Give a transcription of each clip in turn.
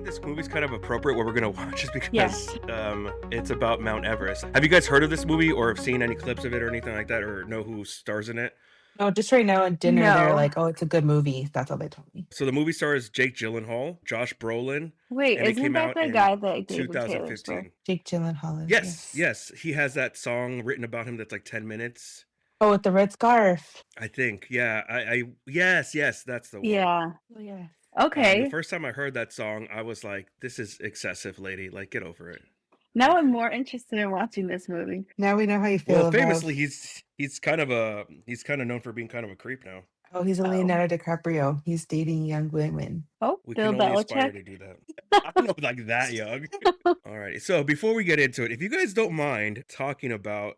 think this movie's kind of appropriate what we're gonna watch is because Yes. it's about Mount Everest. Have you guys heard of this movie or have seen any clips of it or anything like that or know who stars in it? No, just right now at dinner, they're No. like, "Oh, it's a good movie." That's all they told me. So the movie stars Jake Gyllenhaal, Josh Brolin, Wait, and it isn't came that out the in guy that David Taylor's for? 2015. Jake Gyllenhaal is, Yes. He has that song written about him that's like 10 minutes. Oh, with the red scarf. I think. Yeah. Yes, that's the one. Yeah. Oh, yeah. The Okay. first time I heard that song, I was like, this is excessive, lady. Like, get over it. Now I'm more interested in watching this movie. Now we know how you feel Well, about. famously, he's kind of known for being kind of a creep now. Oh, he's a Oh. Leonardo DiCaprio. He's dating young women. Oh, We Bill can only aspire to Belichick. do that. I don't know, like that young. All right. So before we get into it, if you guys don't mind talking about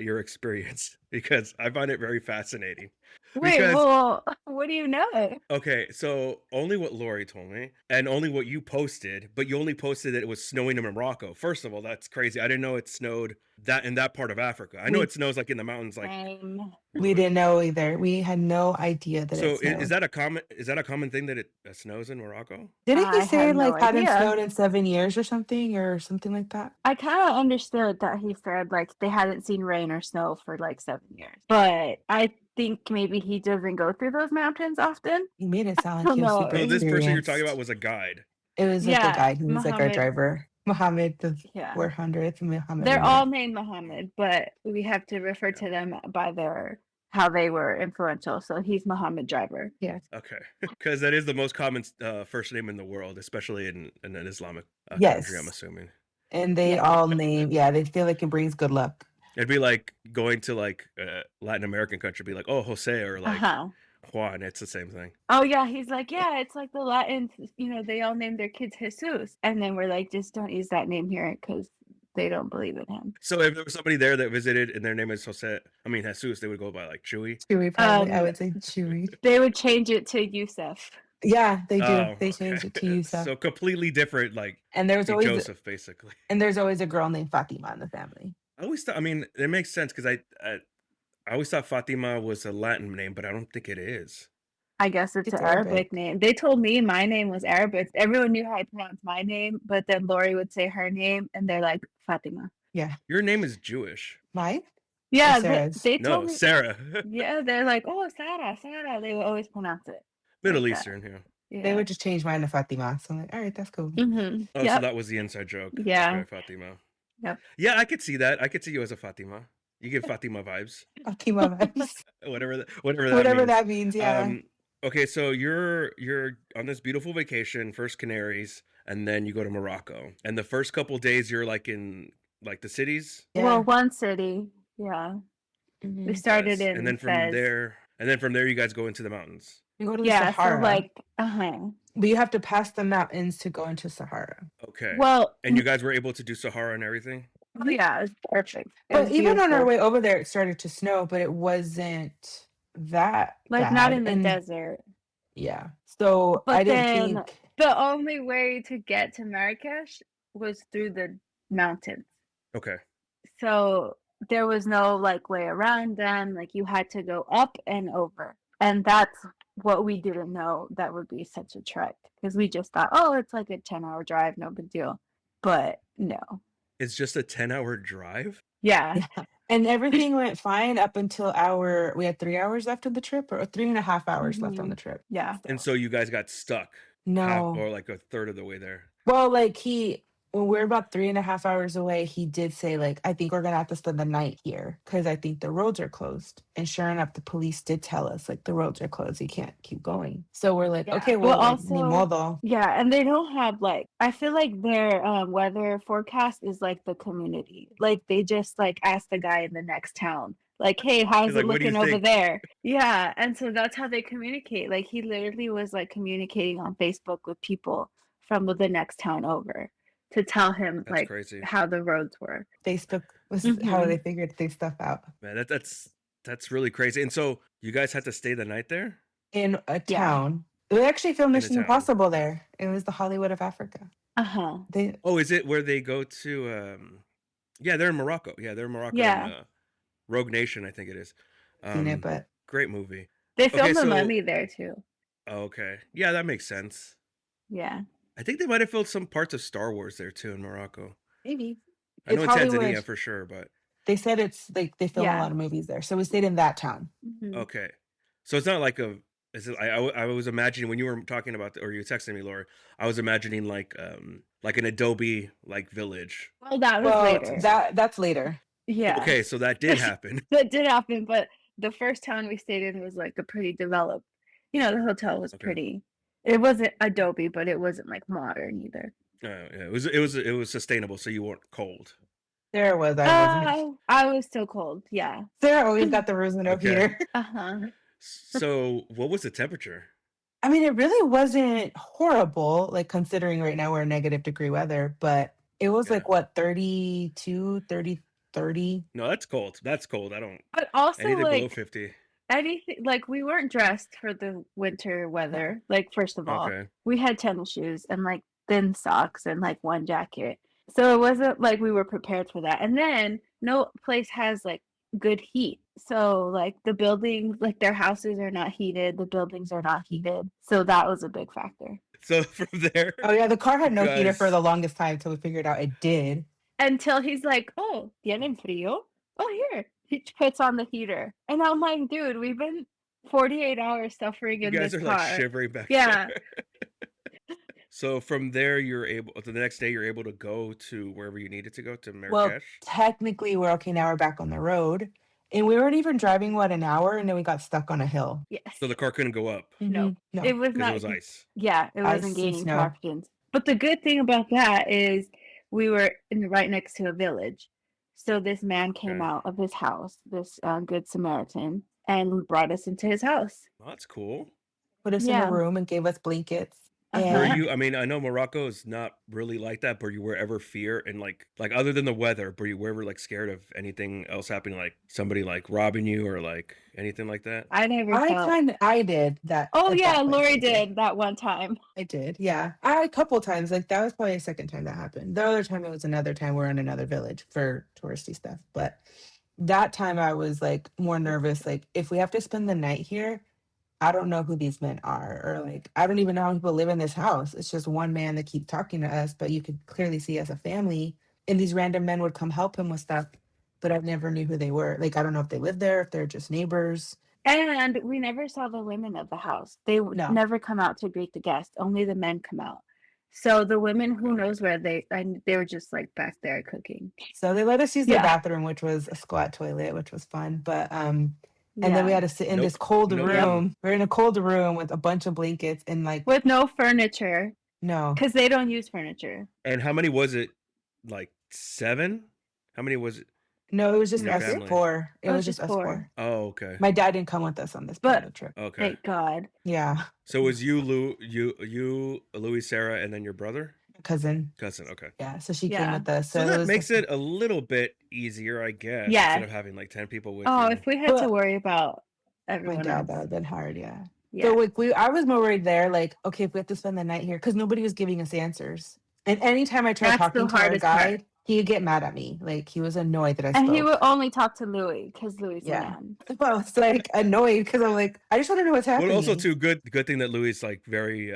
your experience, because I find it very fascinating. Wait, Because- well, what do you know? Okay, so only what Lori told me, and only what you posted, but you only posted that it was snowing in Morocco. First of all, that's crazy. I didn't know it snowed that in that part of Africa. I know it snows like in the mountains, like. We didn't know either. We had no idea that So it snowed. is that a common thing that it snows in Morocco? Didn't he I say have no like hadn't idea. snowed in 7 years or something like that? I kind of understood that he said like they hadn't seen rain or snow for like 7 years, but I think maybe he doesn't go through those mountains often. He made it sound I like don't he was know. super No, this person you're experienced. talking about was a guide. It was like Yeah, a guy. He was like our Mohammed. driver. Mohammed the Yeah. 400th. Mohammed. They're Umar. all named Muhammad, but we have to refer to them by how they were influential. So he's Muhammad Driver. Yes. Okay, because that is the most common first name in the world, especially in an Islamic Yes. country, I'm assuming. And they all name. Yeah, they feel like it brings good luck. It'd be like going to like Latin American country, be like, oh, Jose or like Juan. It's the same thing. Oh yeah, he's like, yeah, it's like the Latins, they all named their kids Jesus. And then we're like, just don't use that name here because they don't believe in him. So if there was somebody there that visited and their name is Jesus, they would go by like Chewy. Chewy, probably. I would say Chewy. They would change it to Yusuf. Yeah, they do. Oh, They changed it to Yusuf. So completely different, like And there's always Joseph, basically. a girl named Fatima in the family. I always thought, it makes sense because I always thought Fatima was a Latin name, but I don't think it is. I guess it's an Arabic name. They told me my name was Arabic. Everyone knew how I pronounced my name, but then Lori would say her name and they're like, Fatima. Yeah. Your name is Jewish. Mine? Yeah, Sarah's? they told me. Sarah. Yeah, they're like, oh, Sarah. They would always pronounce it. Middle like that. Eastern, yeah. Yeah. They would just change mine to Fatima. So I'm like, all right, that's cool. Mm-hmm. Oh, so that was the inside joke. Yeah. Okay, Fatima. Yep. Yeah, I could see that. I could see you as a Fatima. You give Fatima vibes. Fatima vibes. Whatever that means, yeah. Okay, so you're on this beautiful vacation, first Canaries, and then you go to Morocco. And the first couple days you're like in like the cities? Yeah. Well, one city. Yeah. Mhm. We started in and then from Fez. there you guys go into the mountains. You go to the Yeah, Sahara. so like, But you have to pass the mountains to go into Sahara. Okay. Well, And you guys were able to do Sahara and everything? oh, yeah, it was perfect. It But was even on our beautiful. way over there, it started to snow, but it wasn't that Like bad. not in the And- desert. Yeah. So But I didn't then think. the only way to get to Marrakesh was through the mountains. Okay. So there was no like way around them. Like you had to go up and over. And that's what we didn't know that would be such a trek. Because we just thought, oh, it's like a 10-hour drive, no big deal. But no. It's just a 10-hour drive? Yeah. Yeah. And everything went fine up until we had 3 hours left of the trip, or 3.5 hours left on the trip. Yeah. And so you guys got stuck No. or like a third of the way there. Well, like when we're about 3.5 hours away, he did say, like, I think we're gonna have to spend the night here because I think the roads are closed. And sure enough, the police did tell us, like, the roads are closed. You can't keep going. So we're like, Yeah. okay, Well, well, also- ni modo. Yeah, and they don't have like, I feel like their weather forecast is like the community. Like they just like ask the guy in the next town, like, hey, how's He's it like, "What do you looking over think?" there? Yeah, and so that's how they communicate. Like he literally was like communicating on Facebook with people from the next town over to tell him That's like crazy. how the roads were. Facebook was Mhm. how they figured things stuff out. Man, that's really crazy. And so you guys had to stay the night there? In a Yeah. town. We actually filmed In a Mission town. Impossible there. It was the Hollywood of Africa. Uh-huh. They Oh, is it where they go to yeah, they're in Morocco. Yeah, they're in Morocco. Yeah. In, Rogue Nation, I think it is. seen it, but Great movie. They Okay, filmed the so- mummy there too. Oh, okay. Yeah, that makes sense. Yeah. I think they might have filmed some parts of Star Wars there too in Morocco. Maybe. I know It's in Hollywood. Tanzania for sure, but They said it's like they film a Yeah. lot of movies there. So we stayed in that town. Mhm. okay. So it's not like a. Is it, I was imagining when you were talking about or you were texting me, Laura. I was imagining like an Adobe like village. Well, that was Well, later. that's later. Yeah. Okay, so that did happen. That did happen, but the first town we stayed in was like a pretty developed. The hotel was Okay. pretty. It wasn't Adobe, but it wasn't like modern either. Yeah, it was sustainable, so you weren't cold. There was. I wasn't. I was still cold. Yeah. Sarah always got the rooms with no Okay. heater. Uh-huh. So what was the temperature? I mean, it really wasn't horrible, like considering right now we're -degree weather, but it was Yeah. like what, 32, 30, 30. No, that's cold. That's cold. I don't But also anything below like 50. anything like we weren't dressed for the winter weather. Like first of all, Okay. we had tennis shoes and like thin socks and like one jacket. So it wasn't like we were prepared for that. And then no place has like good heat. So like the buildings, like their houses are not heated, the buildings are not heated. So that was a big factor. So from there, Oh yeah, the car had no heater for guys- the longest time until we figured out it did. Until he's like, "Oh, tienen frío? Oh, here." He puts on the heater. And I'm like, "Dude, we've been 48 hours suffering you in guys this are car." like shivering back Yeah. there. So from there, the next day you're able to go to wherever you needed to go to Well, Marrakesh. technically we're okay now. We're back on the road, and we weren't even driving an hour, and then we got stuck on a hill. Yes. So the car couldn't go up No. No. It was because not it was ice. Yeah, it Ice wasn't and gaining snow. traction. But the good thing about that is we were right next to a village. So this man came Okay. out of his house, this Good Samaritan, and brought us into his house. Well, that's cool. Put us in Yeah. a room and gave us blankets. Uh-huh. Were And you? I mean, I know Morocco is not really like that, but you were ever fear and like other than the weather, were you ever like scared of anything else happening, like somebody like robbing you or like anything like that? I never felt. I did that. Oh at yeah, that place, Lori I did that one time. I did, yeah. A couple times, like that was probably the second time that happened. The other time it was another time we're in another village for touristy stuff. But that time I was like more nervous. Like if we have to spend the night here, I don't know who these men are, or like I don't even know how people live in this house. It's just one man that keep talking to us, but you could clearly see as a family, and these random men would come help him with stuff, but I never knew who they were. Like I don't know if they live there, if they're just neighbors. And we never saw the women of the house. They No. never come out to greet the guests. Only the men come out. So the women, who knows where they were just like back there cooking. So they let us use Yeah. their bathroom, which was a squat toilet, which was fun. But and then we Yeah. had to sit in this Nope. cold Nope. room. We're in a cold room with a bunch of blankets and like With no furniture, no. because they don't use furniture. And how many was it? Like 7? How many was it? No, it was just Your us family. 4. It Oh, was just us 4. Oh, okay. My dad didn't come with us on this part of But the trip. Okay. thank God. Yeah, So it was you, Louis, Sarah, and then your brother? cousin. Cousin, okay. Yeah, so she came Yeah. with us. So So, it that was makes it a little bit easier, I guess, Yeah. instead of having like 10 people with Oh, you. if we had to Well, worry about my everyone dad, else. that would have been hard. Yeah. Yeah. So like I was more worried there. Like, okay, if we have to spend the night here, because nobody was giving us answers. And anytime I tried That's the talking to our hardest part. guide, he'd get mad at me. Like he was annoyed that I And spoke. he would only talk to Louis because Louis is Yeah. a man. Well, it's like annoyed because I'm like, I just want to know what's happening. Well, also too good thing that Louis is like very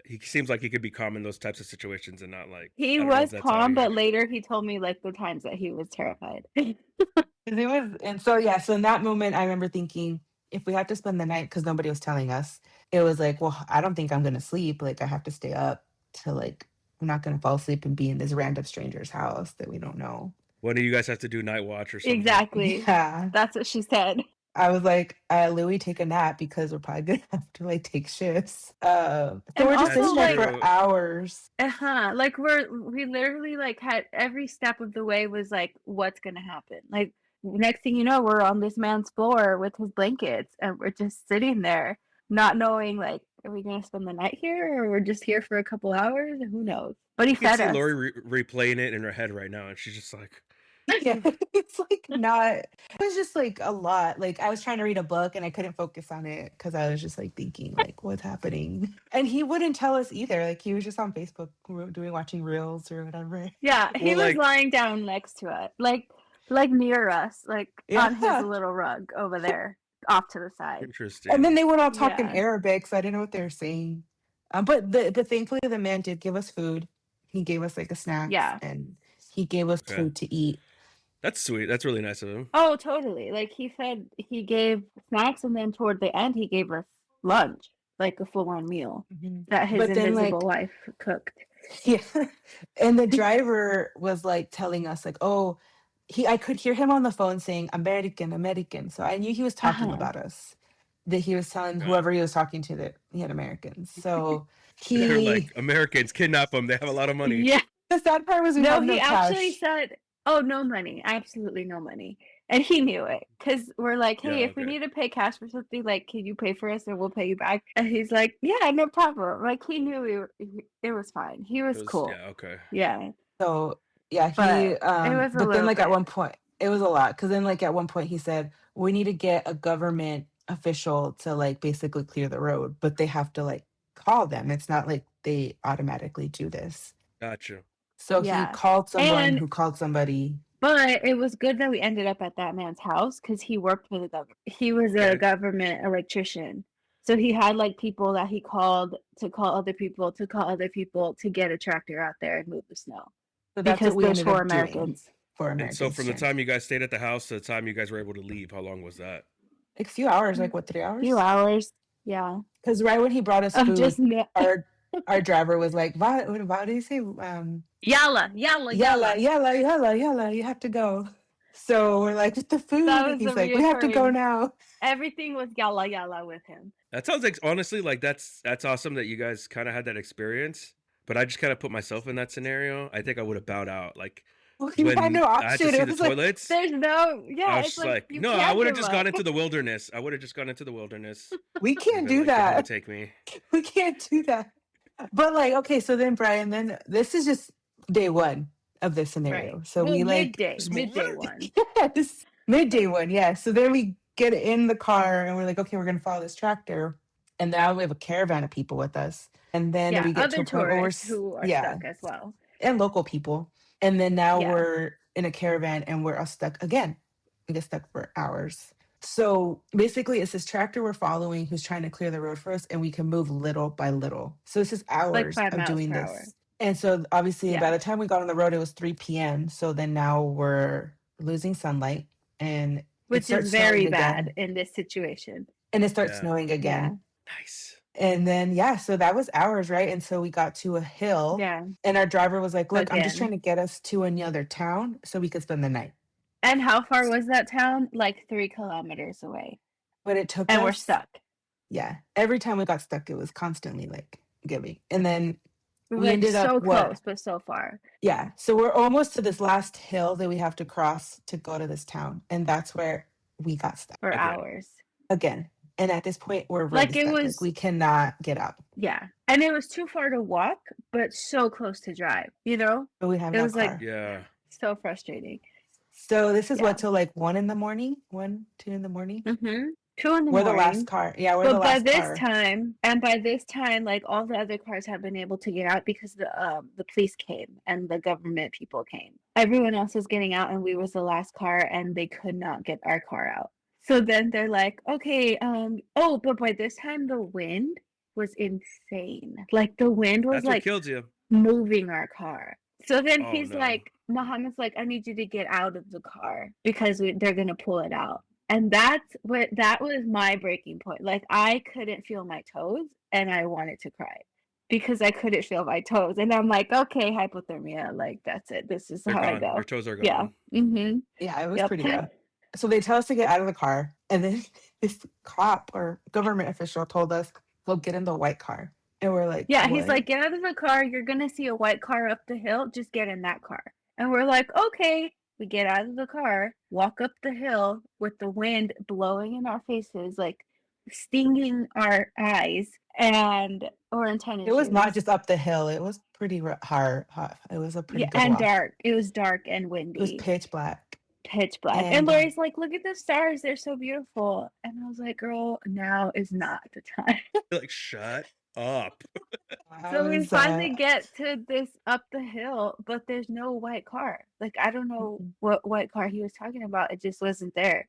he seems like he could be calm in those types of situations and not like He I don't know if was that's how calm, he- but later he told me like the times that he was terrified. And it was, and so yeah, so in that moment, I remember thinking, if we had to spend the night, because nobody was telling us, it was like, well, I don't think I'm gonna sleep. Like I have to stay up to like, I'm not gonna fall asleep and be in this random stranger's house that we don't know. When do you guys have to do night watch or something? Exactly. Yeah, That's what she said. I was like, Louis, take a nap because we're probably gonna have to like take shifts. So And we're just also, sitting there like- for hours. Like we literally like had every step of the way was like, what's gonna happen? Like next thing you know, we're on this man's floor with his blankets and we're just sitting there, not knowing like, are we gonna spend the night here or we're just here for a couple hours? Who knows? But he You can fed see us. Lori replaying it in her head right now, and she's just like, Yeah, it's like not. It was just like a lot. Like I was trying to read a book and I couldn't focus on it because I was just like thinking like, what's happening? And he wouldn't tell us either. Like he was just on Facebook watching reels or whatever. Yeah, he Well, was like- lying down next to us, like near us, like on Yeah. his little rug over there, off to the side. interesting. And then they were all talking Yeah. Arabic, so I didn't know what they were saying. But thankfully the man did give us food. He gave us like a snacks Yeah. and he gave us Okay. food to eat. That's sweet. That's really nice of him. Oh, totally. Like he said, he gave snacks, and then toward the end, he gave us lunch, like a full-on meal that his But then invisible like wife cooked. yeah, and the driver was like telling us like, oh, I could hear him on the phone saying American, American. So I knew he was talking Uh-huh. about us. That he was telling Yeah. whoever he was talking to that he had Americans. So They're he like, Americans kidnap them. They have a lot of money. Yeah. the sad part was we No, have he no actually cash. said, "Oh, no money. Absolutely no money." And he knew it because we're like, "Hey, Yeah, if we okay. need to pay cash for something, like, can you pay for us and we'll pay you back?" And he's like, "Yeah, no problem." Like he knew it was fine. He was cool. Yeah, okay. Yeah, So yeah, but he it was a but then little like at bit. one point it was a lot because then like at one point he said we need to get a government official to like basically clear the road, but they have to like call them. It's not like they automatically do this. Gotcha. So he Yeah, called someone and who called somebody. but it was good that we ended up at that man's house because he worked for the government. He was a Okay. government electrician. So he had like people that he called to call other people to call other people to get a tractor out there and move the snow. So that's Because what we there's ended four up doing Americans. for And so Americans. from the Sure. time you guys stayed at the house to the time you guys were able to leave, how long was that? Like a few hours, like what, 3 A hours? few hours. Yeah. Because right when he brought us Of food, just our driver was like, what do you say? yalla, Yalla, yalla. yalla, you have to go. So we're like, with the food. That was He's the like, we have to go reoccurring. now. Everything was yalla yalla with him. That sounds like, honestly, like that's awesome that you guys kind of had that experience. But I just kind of put myself in that scenario. I think I would have bowed out. Like Well, we had when no I had to option. see It the was like, toilets, There's no, I yeah, was it's just like like, you no, I can't would have give just up. gone into the wilderness. I would have just gone into the wilderness. we and can't been do like, "They're gonna that. take me." We can't do that. But like, okay, so then Brian, then this is just day one of this scenario. Right. So Well, we like midday one. yes, midday one, yeah. So then we get in the car and we're like, okay, we're gonna follow this tractor. And now we have a caravan of people with us. And then Yeah, we get to other a point where tourists who are stuck as well. and local people. And then now Yeah. we're in a caravan and we're stuck again. We get stuck for hours. So basically, it's this tractor we're following who's trying to clear the road for us, and we can move little by little. So it's just Like hours 5 of miles doing per this. hour. And so obviously, by Yeah. the time we got on the road, it was 3 p.m. So then now we're losing sunlight and it Which starts is very snowing bad again. in this situation. And it starts Yeah. snowing again. Yeah. Nice. And then, yeah, so that was hours, right? And so we got to a hill Yeah. and our driver was like, look, I'm just Again. trying to get us to another town so we could spend the night. And how far was that town? Like 3 kilometers away. But it took And we're us, stuck. yeah, every time we got stuck, it was constantly like giving. And then we Like ended up so what? close, but so far. Yeah. So we're almost to this last hill that we have to cross to go to this town. And that's where we got stuck For Again. hours. again. And at this point, we're really Like it stuck. Like was, we cannot get out. yeah. And it was too far to walk, but so close to drive, you know? But we have It no was like- car. Yeah. So frustrating. So this is Yeah. what, till like 1 in the morning? 1, 2 in the morning? Mm-hmm. 2 in the We're the morning. last car. Yeah, we're the But by last this car. time, like all the other cars have been able to get out because the police came and the government people came. Everyone else was getting out, and we was the last car, and they could not get our car out. So then they're like, okay, oh, but by this time the wind was insane. Like the wind was That's what like killed you. moving our car. So then Oh, he's no. like, Muhammad's like, I need you to get out of the car because they're gonna pull it out. And that was my breaking point. Like I couldn't feel my toes, and I wanted to cry because I couldn't feel my toes. And I'm like, okay, hypothermia. Like that's it. This is They're how I gone. go. Your toes are gone. Yeah. Mm-hmm. Yeah, it was Yep. pretty rough. So they tell us to get out of the car. And then this cop or government official told us, well, get in the white car. And we're like, Yeah, he's "What?" like, get out of the car. You're gonna see a white car up the hill. Just get in that car. And we're like, okay. We get out of the car, walk up the hill with the wind blowing in our faces, like stinging our eyes, and or antenna It was not shoes. just up the hill. It was pretty hard. It was a pretty Yeah, good and walk. dark. It was dark and It was windy, pitch black. pitch black. And And Lori's like, look at the stars. They're so beautiful. And I was like, girl, now is not the time. Like, shut up. So we was, finally get to this up the hill, but there's no white car. Like I don't know what white car he was talking about. It just wasn't there.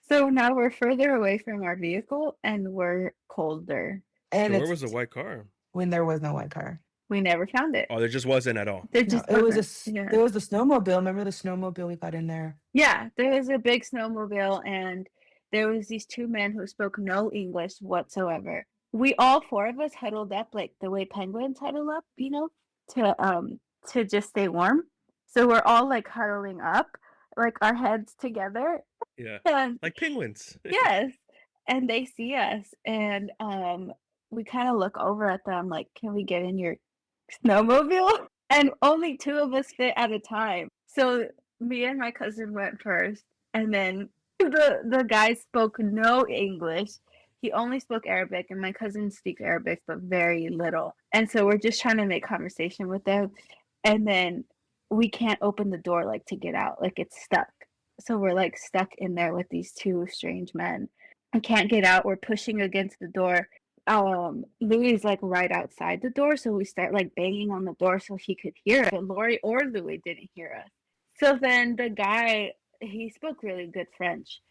So now we're further away from our vehicle and we're colder. and So where it's was the white car? when there was no white car. We never found it. Oh, there just wasn't at all. There No, just it was wasn't. Yeah. there was the snowmobile. Remember the snowmobile we got in there? Yeah, there was a big snowmobile, and there was these two men who spoke no English whatsoever. We all four of us huddled up like the way penguins huddle up, to just stay warm. So we're all like huddling up, like our heads together, Yeah, and like penguins. yes, and they see us, and we kind of look over at them like, "Can we get in your snowmobile?" And only two of us fit at a time. So me and my cousin went first, and then the guy spoke no English. He only spoke Arabic, and my cousin speaks Arabic, but very little. And so we're just trying to make conversation with them, and then we can't open the door like to get out, like it's stuck. So we're like stuck in there with these two strange men. I can't get out. We're pushing against the door. Louis is like right outside the door, so we start like banging on the door so he could hear it. But Lori or Louis didn't hear us. So then the guy, he spoke really good French,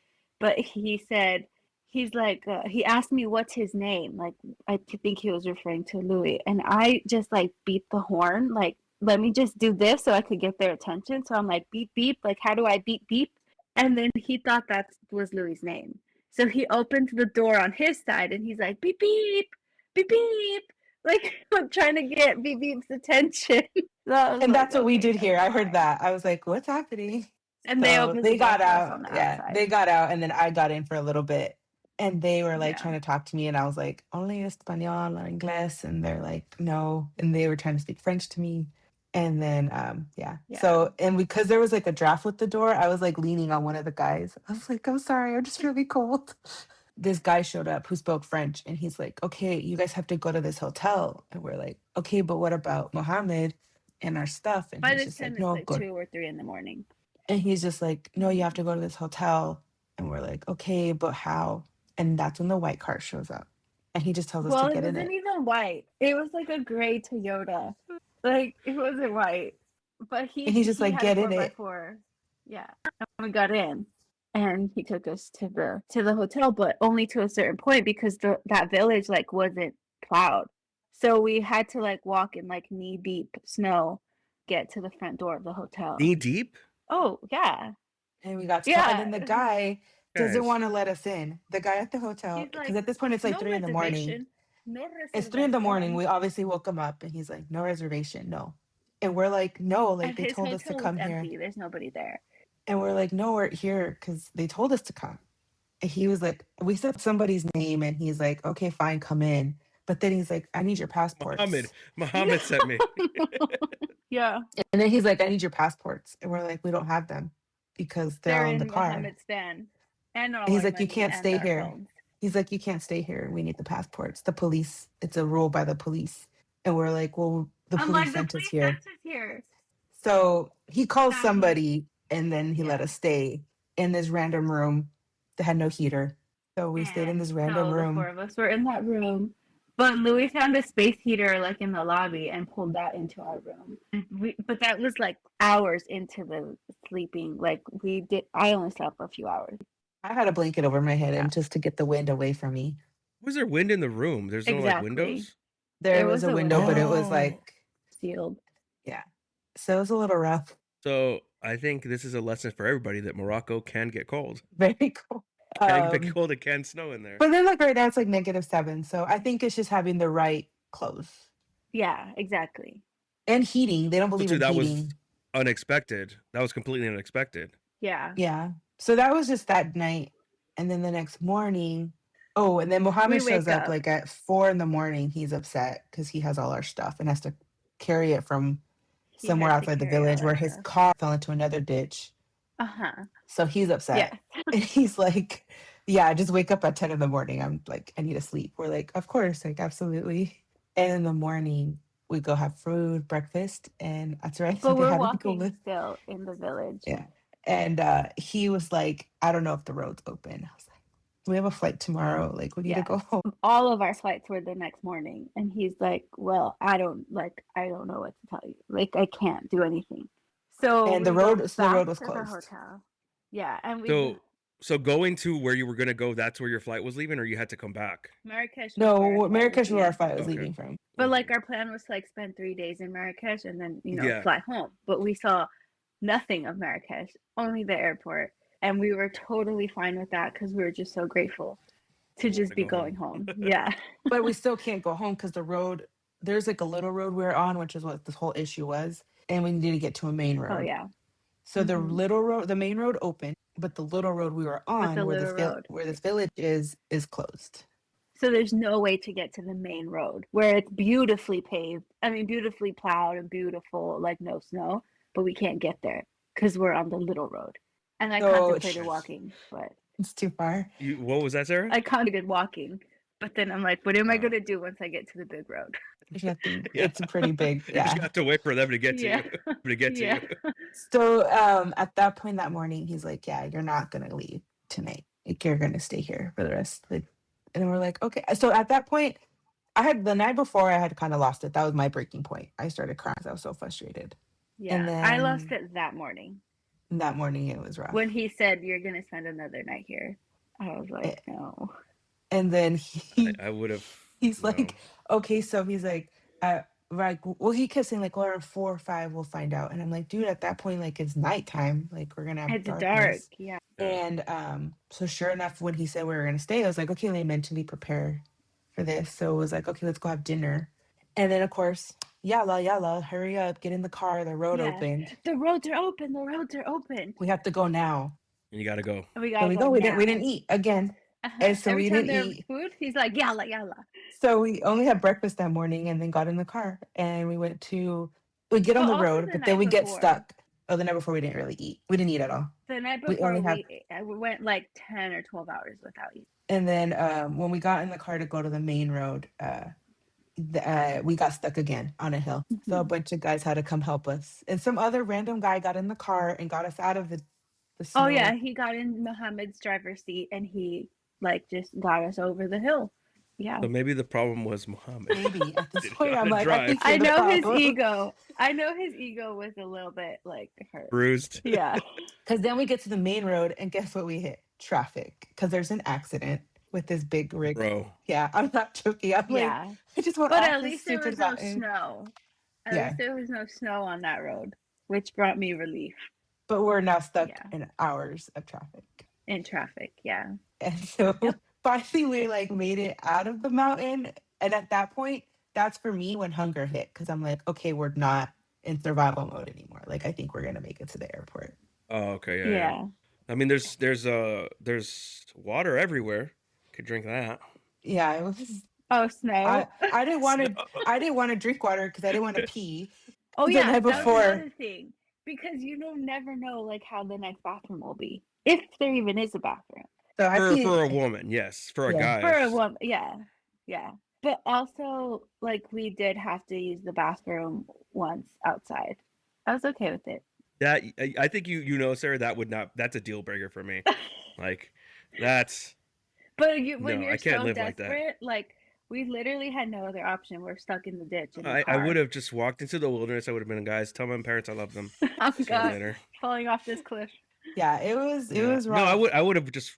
but he said, he asked me what's his name. Like, I think he was referring to Louis. And I just like beat the horn, like, let me just do this so I could get their attention. So I'm like, beep, beep. Like, how do I beep, beep? And then he thought that was Louis's name. So he opened the door on his side and he's like, beep, beep, beep, beep. Like, I'm trying to get Beep Beep's attention. So And that's what we did okay, here. that's I heard fine. that. I was like, what's happening? And they So opened they the door got for us on out. the Yeah, outside. they got out, and then I got in for a little bit. And they were like Yeah. trying to talk to me, and I was like, only español or inglés. And they're like, no. And they were trying to speak French to me. And then, yeah. Yeah. So, and because there was like a draft with the door, I was like leaning on one of the guys. I was like, I'm sorry, I'm just really cold. This guy showed up who spoke French, and he's like, okay, you guys have to go to this hotel. And we're like, okay, but what about Mohammed and our stuff? And By he's this just time, like, it's no, like go. 2 or 3 in the morning. And he's just like, no, you have to go to this hotel. And we're like, okay, but how? And that's when the white car shows up. And he just tells us Well, to it get in wasn't it. even white. It was like a gray Toyota. Like, it wasn't white. But And he's just he like, had a get in it. 4x4. Yeah. And we got in. And he took us to the hotel, but only to a certain point because that village like wasn't plowed. So we had to like walk in like knee deep snow, get to the front door of the hotel. Knee deep, Oh yeah. And we got to Yeah. and then the guy doesn't guys. want to let us in. The guy at the hotel, He's because like, at this point it's like no 3 in the morning. reservation. No It's 3 in the morning. reservation. We obviously woke him up, and he's like, no reservation, no. And we're like, no, like And they his told us to hotel was come here. empty. There's nobody there. And we're like, no, we're here because they told us to come. And he was like, we said somebody's name, and he's like, okay, fine, come in. But then he's like, I need your passports. Muhammad sent me. Yeah. And then he's like, I need your passports. And we're like, we don't have them because they're They're all in the in car. Mohammed's van. And all And he's our like, you money can't and stay our here. phones. He's like, you can't stay here. We need the passports. The police, it's a rule by the police. And we're like, well, the I'm police like, the sent us police here. sent us here. So he calls Um, somebody, and then he let yeah. us stay in this random room that had no heater. So we stayed in And this random so the room. 4 of us were in that room. But Louis found a space heater like in the lobby and pulled that into our room. But that was like hours into the sleeping. Like I only slept for a few hours. I had a blanket over my head Yeah. and just to get the wind away from me. Was there wind in the room? There's no like Exactly. windows. There was a window, but it was Oh. like, Sealed. yeah. So it was a little rough. So I think this is a lesson for everybody that Morocco can get cold. Very cool. Can get cold. It can snow in there. But then like right now it's like -7. So I think it's just having the right clothes. Yeah, exactly. And heating. They don't So believe too, in that heating. was unexpected. That was completely unexpected. Yeah. Yeah. So that was just that night. And then the next morning, oh, and then Mohammed We shows wake up up. like at 4 in the morning. He's upset because he has all our stuff and has to carry it from He somewhere had to outside the carry all village our where his stuff. car fell into another ditch. Uh-huh. So he's upset. Yeah. And he's like, yeah, I just wake up at 10 in the morning. I'm like, I need to sleep. We're like, of course, like, absolutely. And in the morning, we go have food, breakfast, and that's right. But we're go walking live. still in the village. Yeah. And he was like, I don't know if the road's open. I was like, we have a flight tomorrow. Like, we need to go home. All of our flights were the next morning. And he's like, well, I don't know what to tell you. Like, I can't do anything. So And the we go road was back to closed. the hotel. Yeah. And we So So going to where you were gonna go, that's where your flight was leaving, or you had to come back? Marrakesh. was No, where our flight was Marrakesh where our leaving flight from. was Okay. leaving from. But like our plan was to like spend 3 days in Marrakesh and then, you know, Yeah. fly home. But we saw nothing of Marrakesh, only the airport. And we were totally fine with that because we were just so grateful to You just wanna be go going home. Yeah. But we still can't go home because the road, there's like a little road we're on, which is what this whole issue was. And we need to get to a main road. Oh yeah. So the Mhm. little road, the main road opened, but the little road we were on, the where little road. where this village is closed. So there's no way to get to the main road where it's beautifully paved. I mean, beautifully plowed and beautiful, like no snow, but we can't get there because we're on the little road. And I So contemplated Jeez. walking, but it's too far. What was that, Sarah? I contemplated walking, but then I'm like, what am I Oh. gonna do once I get to the big road? There's nothing. Yeah. It's pretty big. You just Yeah. have to wait for them to get to Yeah. you. To get to Yeah. you. So at that point that morning, he's like, "Yeah, you're not gonna leave tonight. Like you're gonna stay here for the rest." Like, and we're like, "Okay." So at that point, I had the night before I had kind of lost it. That was my breaking point. I started crying 'cause I was so frustrated. Yeah. And I lost then it that morning that morning it was rough. when he said you're gonna spend another night here. I was Eh, like, no. And then I would have. he's No. like, okay, so he's like, well, he kept saying like, well, around 4 or 5, we'll find out. And I'm like, dude, at that point, like it's nighttime, like we're gonna have It's dark. darkness. Yeah. And so sure enough, when he said we were gonna stay, I was like, okay, let me mentally prepare for this. So it was like, okay, let's go have dinner. And then of course, yalla, hurry up, get in the car, the road Yeah. opened. The roads are open. The roads are open. We have to go now. And you gotta go. We So gotta we go. go. We now. didn't eat again. And so Every we time didn't there was eat. food, he's like, yalla, yalla. So we only had breakfast that morning and then got in the car and we get on But the also road, the but then night we get before. stuck. Oh, the night before we didn't really eat. We didn't eat at all. The night We before only had, we went like 10 or 12 hours without eating. and then when we got in the car to go to the main road, we got stuck again on a hill. So a bunch of guys had to come help us. And some other random guy got in the car and got us out of the snow. Oh yeah, he got in Mohammed's driver's seat and he like just got us over the hill. Yeah. So maybe the problem was Muhammad. Maybe at this Didn't know point how I'm to like, drive. I think I you're the know his problem. ego. I know his ego was a little bit like hurt. Bruised. Yeah. Because then we get to the main road and guess what we hit? Traffic. Because there's an accident with this big rig. Bro. Yeah, I'm not joking. I'm like, Yeah. I just want But off at this least there stupid was no mountain. snow. At Yeah. least there was no snow on that road, which brought me relief But we're now stuck Yeah. in hours of traffic. in traffic. Yeah. And so Yep. finally we like made it out of the mountain. And at that point, that's for me when hunger hit. Because I'm like, okay, we're not in survival mode anymore. Like I think we're gonna make it to the airport. Oh, okay. Yeah. Yeah. I mean, there's water everywhere. Could drink that. Yeah, it was. Oh, snow. I didn't want to. I didn't want to drink water because I didn't want to pee. Oh the yeah, night that was before. another thing. Because you don't never know like how the next bathroom will be. If there even is a bathroom. So I peed. For a woman, yes. For a Yeah. guy. For a woman, yeah. Yeah. But also like we did have to use the bathroom once outside. I was okay with it. That I think you know, Sarah, that's a deal breaker for me. Like that's But when No, you're I can't so live like that. desperate, like we literally had no other option. We're stuck in the ditch in the I car. would have just walked into the wilderness. I would have been, guys, tell my parents I love them. Oh See you god, later. falling off this cliff. Yeah, it was No, rough. I would have just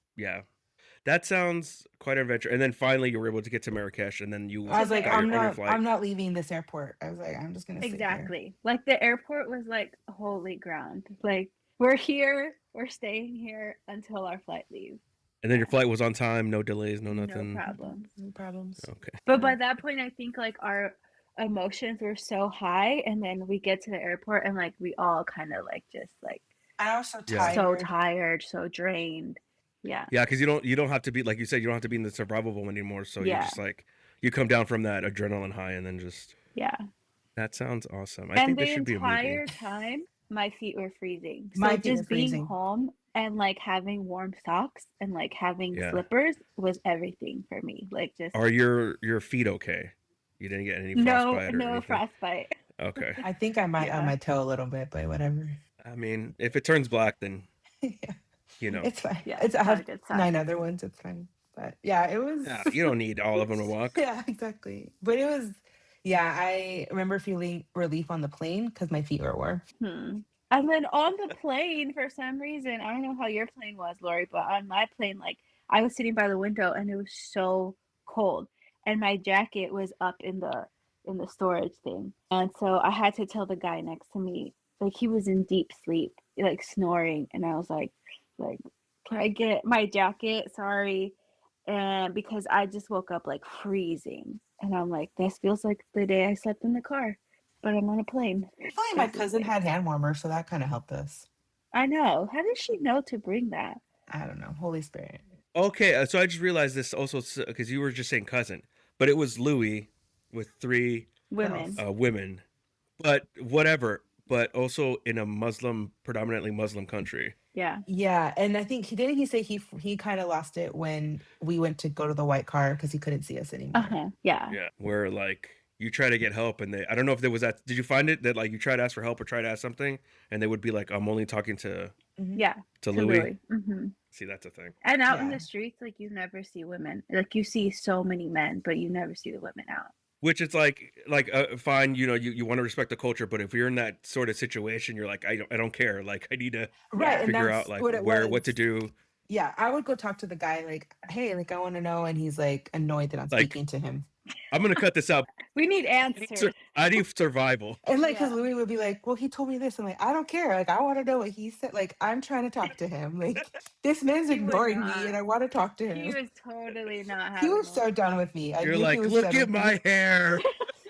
That sounds quite an adventure. And then finally you were able to get to Marrakesh and then you I was like, Today. I'm on your not flight. I'm not leaving this airport. I was like, I'm just gonna sit here. Exactly. Like the airport was like holy ground. Like we're here, we're staying here until our flight leaves. And then your flight was on time, no delays, no nothing. No problems. No problems. Okay. But by that point, I think like our emotions were so high, and then we get to the airport, and like we all kind of like just like I was so Yeah. tired. so tired, so drained. Yeah. Yeah, because you don't have to be, like you said, you don't have to be in the survival mode anymore. So you Yeah. just like you come down from that adrenaline high and then just Yeah. that sounds awesome. I And think the this should be a movie. entire time, my feet were freezing. So My feet just were being freezing. home and like having warm socks and like having Yeah. slippers was everything for me. Like just Are your feet okay? You didn't get any no frostbite or anything? frostbite. Okay. I think I might Yeah. on my toe a little bit, but whatever. I mean, if it turns black, then Yeah. you know. It's fine. Yeah, I it's not a have good sign. 9 other ones. It's fine. But yeah, it was. Yeah, you don't need all of them to walk. Yeah, exactly. But it was. Yeah, I remember feeling relief on the plane because my feet were warm. And then on the plane, for some reason, I don't know how your plane was, Lori, but on my plane, like I was sitting by the window and it was so cold, and my jacket was up in the storage thing, and so I had to tell the guy next to me, like he was in deep sleep, like snoring, and I was like, can I get my jacket? Sorry, and because I just woke up like freezing, and I'm like, this feels like the day I slept in the car, but I'm on a plane. Finally, my cousin had hand warmers, so that kind of helped us. I know. How did she know to bring that? I don't know. Holy Spirit. Okay, so I just realized this also because you were just saying cousin, but it was Louis with 3 Women. women, but whatever. But also in a predominantly Muslim country. Yeah. Yeah, and I think he say he kind of lost it when we went to go to the white car because he couldn't see us anymore. Yeah. Yeah, where like you try to get help and I don't know if there was that. Did you find it that like you try to ask for help or try to ask something and they would be like, I'm only talking to Yeah. to Louis. Mm-hmm. See, that's a thing. And out in the streets, like you never see women. Like you see so many men, but you never see the women out. Which it's like fine, you want to respect the culture, but if you're in that sort of situation, you're like, I don't care. Like I need to figure out like what to do. Yeah, I would go talk to the guy like, hey, like I want to know, and he's like annoyed that I'm speaking to him. I'm gonna cut this out. We need answers. I need survival. And like, because Louis would be like, well, he told me this. I'm like, I don't care. Like, I want to know what he said. Like, I'm trying to talk to him. Like, this man's ignoring me, and I want to talk to him. He was totally not. He was so done with me. You're like, look at my hair.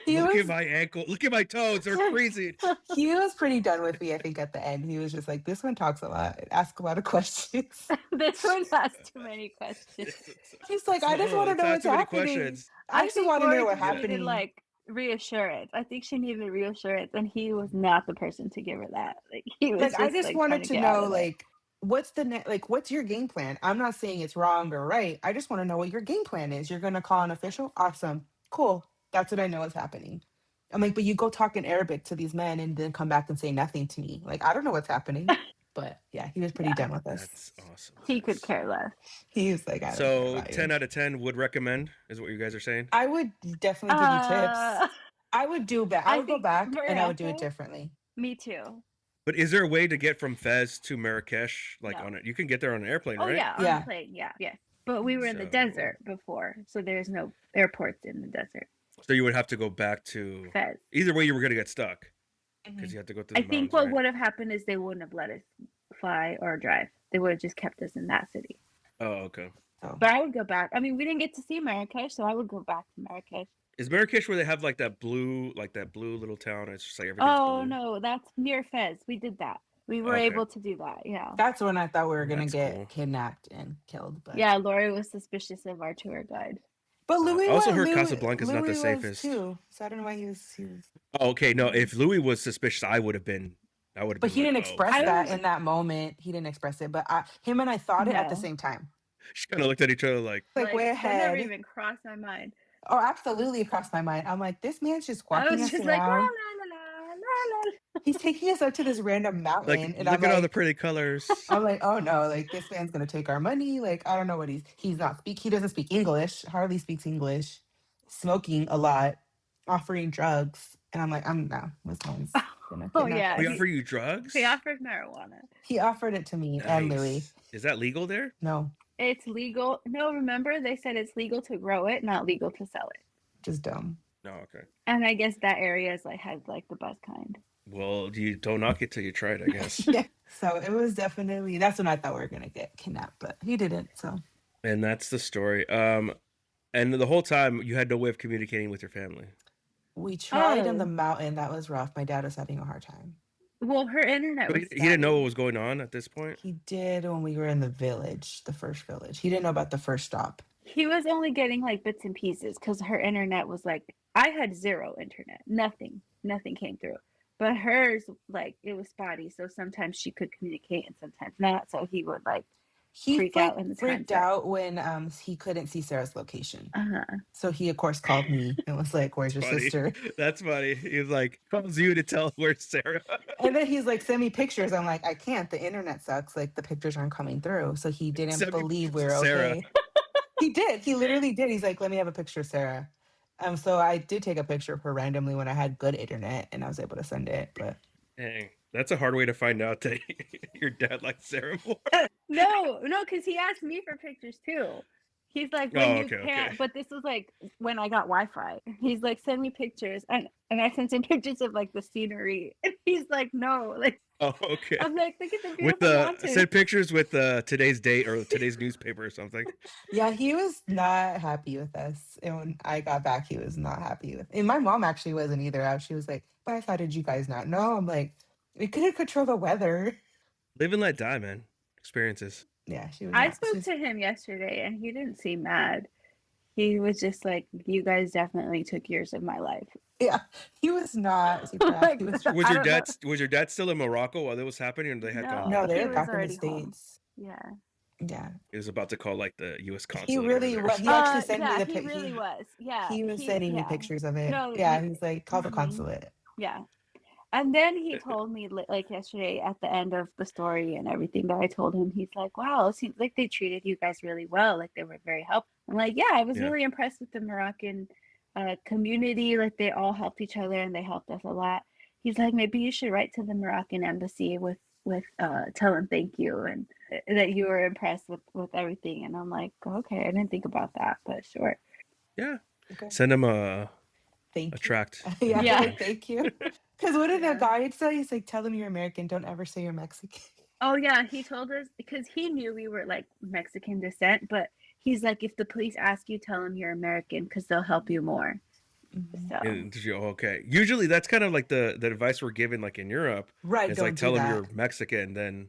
Look at my ankle. Look at my toes. They're freezing. He was pretty done with me, I think, at the end. He was just like, this one talks a lot, asks a lot of questions. This one asks too many questions. He's like, I just want to know what's happening. I actually want to know what's happening. Needed, like reassurance. I think she needed reassurance, and he was not the person to give her that. Like he was. Like, I just wanted to know, like, what's the what's your game plan? I'm not saying it's wrong or right. I just want to know what your game plan is. You're gonna call an official? Awesome, cool. That's what I know is happening. I'm like, but you go talk in Arabic to these men and then come back and say nothing to me. Like, I don't know what's happening. But yeah, he was pretty done with us. That's awesome. He could care less. He was like, so 10 out of 10 would recommend, is what you guys are saying? I would definitely give you tips. I would do back. I would go back and I would do it differently. Me too. But is there a way to get from Fez to Marrakesh? Like on it, you can get there on an airplane, right? Yeah, on a plane. Yeah. But we were in the desert before, so there's no airports in the desert. So you would have to go back to Fez. Either way, you were going to get stuck because you had to go through the I think what would have happened is they wouldn't have let us fly or drive. They would have just kept us in that city. Oh, okay. But I would go back. I mean, we didn't get to see Marrakesh, so I would go back to Marrakesh. Is Marrakesh where they have like that blue little town? It's just like everything's blue. No, that's near Fez. We did that. We were able to do that. Yeah. That's when I thought we were gonna get kidnapped and killed. But yeah, Lori was suspicious of our tour guide. But Louis I also heard Casablanca's not the Louis safest. Too, so I don't know why he was. Oh, okay, no. If Louis was suspicious, I would have been. But he didn't express that in that moment. He didn't express it. But him and I thought it at the same time. She kind of looked at each other like way ahead. That never even crossed my mind. Oh, absolutely crossed my mind. I'm like, this man's just walking us around. I was just like, la, la, la, la. He's taking us up to this random mountain. Like, and look at all the pretty colors. I'm like, oh no, like this man's gonna take our money. Like, I don't know what he's not speak. He doesn't speak English. Hardly speaks English. Smoking a lot, offering drugs, and I'm like, this one's gonna. Yeah. He offered you drugs? He offered marijuana. He offered it to me and Louis. Is that legal there? No. It's legal. No, remember they said it's legal to grow it, not legal to sell it. Just dumb. No, okay. And I guess that area is has the best kind. Well, you don't knock it till you try it, I guess. Yeah. So it was definitely, that's when I thought we were gonna get kidnapped, but he didn't. So. And that's the story. And the whole time you had no way of communicating with your family. We tried in the mountain. That was rough. My dad was having a hard time. Well, her internet was he didn't know what was going on at this point? He did when we were in the village, the first village. He didn't know about the first stop. He was only getting like bits and pieces because her internet was like, I had zero internet. Nothing came through. But hers, like, it was spotty. So sometimes she could communicate and sometimes not. So he would like freak out in the freaked out when he couldn't see Sarah's location. So he of course called me and was like, where's your sister? That's funny. He was like, calls you to tell where's Sarah. And then he's like, send me pictures. I'm like, I can't, the internet sucks, like the pictures aren't coming through. So he didn't believe we were okay. He did, he literally did. He's like, let me have a picture of Sarah. So I did take a picture of her randomly when I had good internet and I was able to send it. But dang, That's a hard way to find out that your dad likes Sarah more. No, because he asked me for pictures too. He's like, when Oh, you okay, can't, okay. but this was like when I got Wi-Fi. He's like, send me pictures, and I sent him pictures of like the scenery, and he's like, no, like Oh, okay. I'm like, look at the With beautiful mountains. send pictures with today's date or today's newspaper or something. Yeah, he was not happy with us. And when I got back, he was not happy with. And my mom actually wasn't either. She was like, "But I thought, did you guys not know?" I'm like, "We couldn't control the weather." Live and let die, man. Experiences. Yeah, she was. I not, spoke she's, to him yesterday, and he didn't seem mad. He was just like, you guys definitely took years of my life. Yeah, he was not super happy. Like, With Was I your don't know. dad was your dad still in Morocco while that was happening, or they had gone? No, they he were was back in the already home. States. Yeah. Yeah, He was about to call like the U.S. consulate. he over really there. was. He actually sent me Yeah, the he pic. really was. Yeah. He was sending me pictures of it. No, Yeah, he's like, "Call the Mhm. consulate." Yeah. And then he told me, like yesterday at the end of the story and everything that I told him, he's like, wow, it seems like they treated you guys really well. Like they were very helpful. I'm like, yeah, I was Yeah. really impressed with the Moroccan community. Like they all helped each other and they helped us a lot. He's like, maybe you should write to the Moroccan embassy with tell them thank you and that you were impressed with everything. And I'm like, okay, I didn't think about that, but sure. Yeah. Okay. Send him a Thank you. tract. Yeah, Yeah. like, thank you. Because what did Yeah. the guide say? He's like, "Tell them you're American. Don't ever say you're Mexican." Oh yeah, he told us because he knew we were like Mexican descent, but he's like, if the police ask you, tell them you're American because they'll help you more. Mhm. So And did you- okay. Usually that's kind of like the advice we're given like in Europe. Right. It's Don't like do tell them that. you're Mexican, then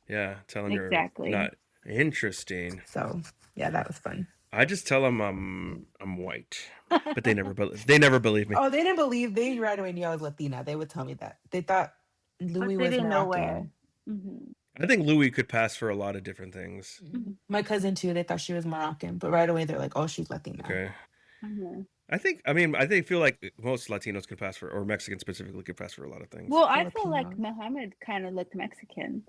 yeah, tell them Exactly. you're not. Interesting. So yeah, that was fun. I just tell them I'm white, but they never believe me. Oh, they didn't believe. They right away knew I was Latina. They would tell me that. They thought Louis they was didn't know Moroccan. where. Mm-hmm. I think Louis could pass for a lot of different things. Mhm. My cousin too. They thought she was Moroccan, but right away they're like, "Oh, she's Latina." Okay. Mm-hmm. I feel like most Latinos could pass for, or Mexicans specifically could pass for a lot of things. Well, I feel like Filipino. Muhammad kind of looked Mexican.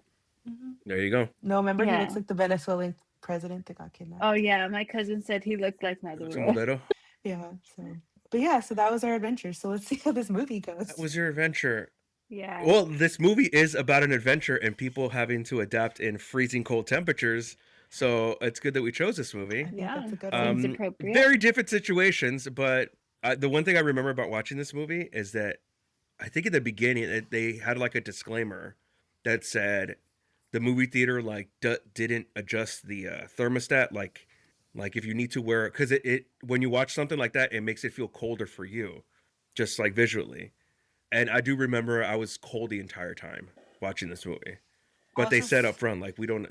Mhm. There you go. No, remember he Yeah. looks like the Venezuelan president that got kidnapped. Oh yeah, my cousin said he looked like It's a Maduro. Modelo. Yeah. So, but yeah, so that was our adventure. So let's see how this movie goes. That was your adventure. Yeah. Well, this movie is about an adventure and people having to adapt in freezing cold temperatures. So it's good that we chose this movie. I think Yeah. that's a good Seems one. appropriate. Very different situations, but the one thing I remember about watching this movie is that I think at the beginning they had like a disclaimer that said the movie theater like didn't adjust the thermostat like if you need to wear it because it when you watch something like that it makes it feel colder for you, just like visually. And I do remember I was cold the entire time watching this movie, but they said up front like we don't